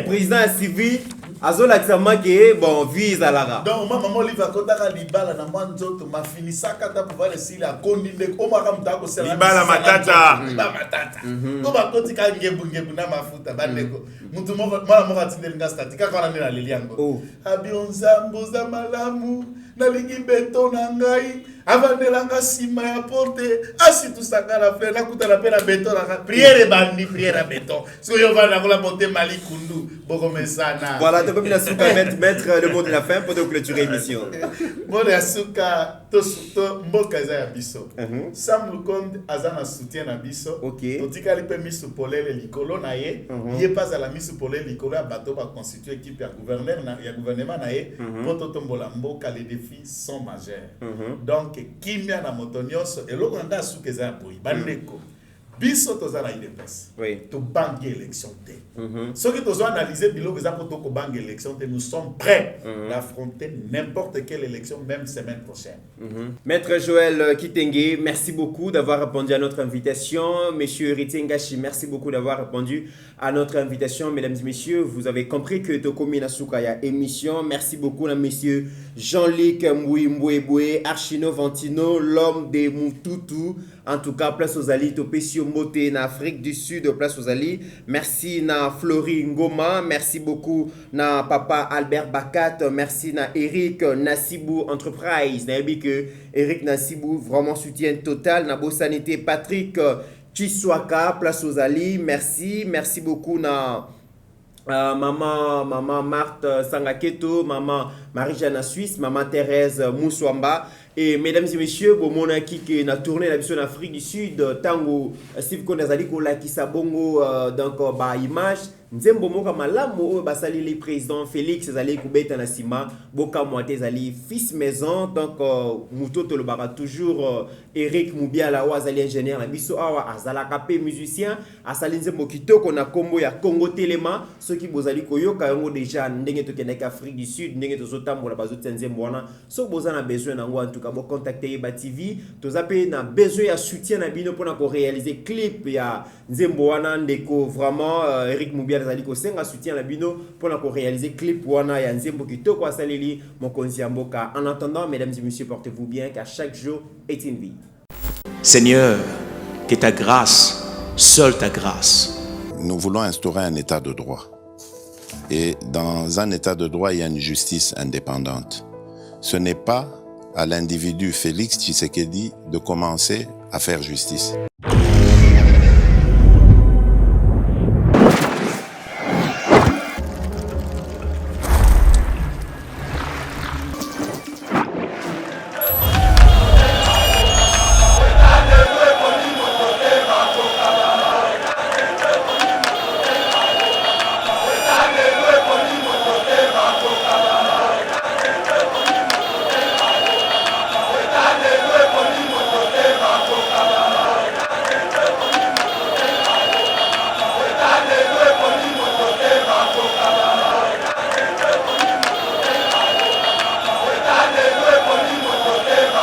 Président civil Azola Xamake, bon, vise à la donc, maman, il va kotaka libala na manzoto, ma finisaka ta pouvoir essayer la kondinde, o makam ta ko sela. Libala matata. Libala matata. Ko ba kotika ngebu na mafuta bandeko. Mutu mala mo katinde nga statika kana na leliango. Abi onzambo za malamu, na lingi beton na ngai. Avandelanga sima ya porte asi tout ça la frère na kuta la pena beton la prière bandi prière beton so yo va na la porte mali kundu boko mesana voilà donc comme la souka mettre le mot de la fin pour clôturer l'émission bon la souka to mboka za ya biso Sam Lukonde azana soutien na biso totikali pe misu polele likolo na ye ye pas à la misu polele likolo ya bato ba constituer équipe ya gouverneur na ya gouvernement na ye poto tombola mboka les défis sont majeurs donc kimia na moto nyonso eloko nda suke za boyi bandeko biso tozala IDPS to banque élection te ce que tozo analyser biloko za poto ko banque élection te nous sommes prêts d'affronter n'importe quelle élection même semaine prochaine. Maître Joël Kitenge, merci beaucoup d'avoir répondu à notre invitation. Monsieur Zengashi, merci beaucoup d'avoir répondu à notre invitation. Mesdames et messieurs, vous avez compris que Tokomi Nasuka ya émission. Merci beaucoup à monsieur Jean-Luc Mbouéboué, Archino Vantino, l'homme des Mututu. En tout cas, place aux Ali, Topesio Mote, en Afrique du Sud, place aux Ali. Merci na Flori Ngoma, merci beaucoup na Papa Albert Bakat, merci na Eric Nassibou Enterprise. Nabi que Eric Nassibou, vraiment soutien total. Na Sanité Patrick Chiswaka, place aux Ali. Merci beaucoup na maman Marthe Sangaketo, maman Marie-Jeanne Suisse, maman Thérèse Moussouamba. Et mesdames et messieurs, bon monaki qui na tourné la mission en Afrique du Sud, tango Steve Konazali ko la ki sabongo donc ba image nzembo moka malamu oyo basali le président Félix ezali kubeta na sima boka moite ezali fils maison donc mutoto le bara toujours Eric Mubiala wa azali ingénieur na biso awa azalaka pe musicien asali nzembo kitoko na kombo ya Congo Telema soki bozali koyoka yango déjà ndenge tokendaki Afrique du Sud ndenge tozotambola bazotia nzembo wana soki boza na besoin nango en tout cas bo contacter Yeba TV toza pe na besoin ya soutien na bino pona ko réaliser clip ya nzembo wana ndeko vraiment Eric Mubiala azali ko senga soutien na bino pona ko réaliser clip wana ya nzembo kitoko asaleli mokonzi ya mboka. En attendant, mesdames et messieurs, portez-vous bien car chaque jour est une vie. Seigneur, que ta grâce, seule ta grâce. Nous voulons instaurer un état de droit. Et dans un état de droit, il y a une justice indépendante. Ce n'est pas à l'individu Félix Tshisekedi de commencer à faire justice.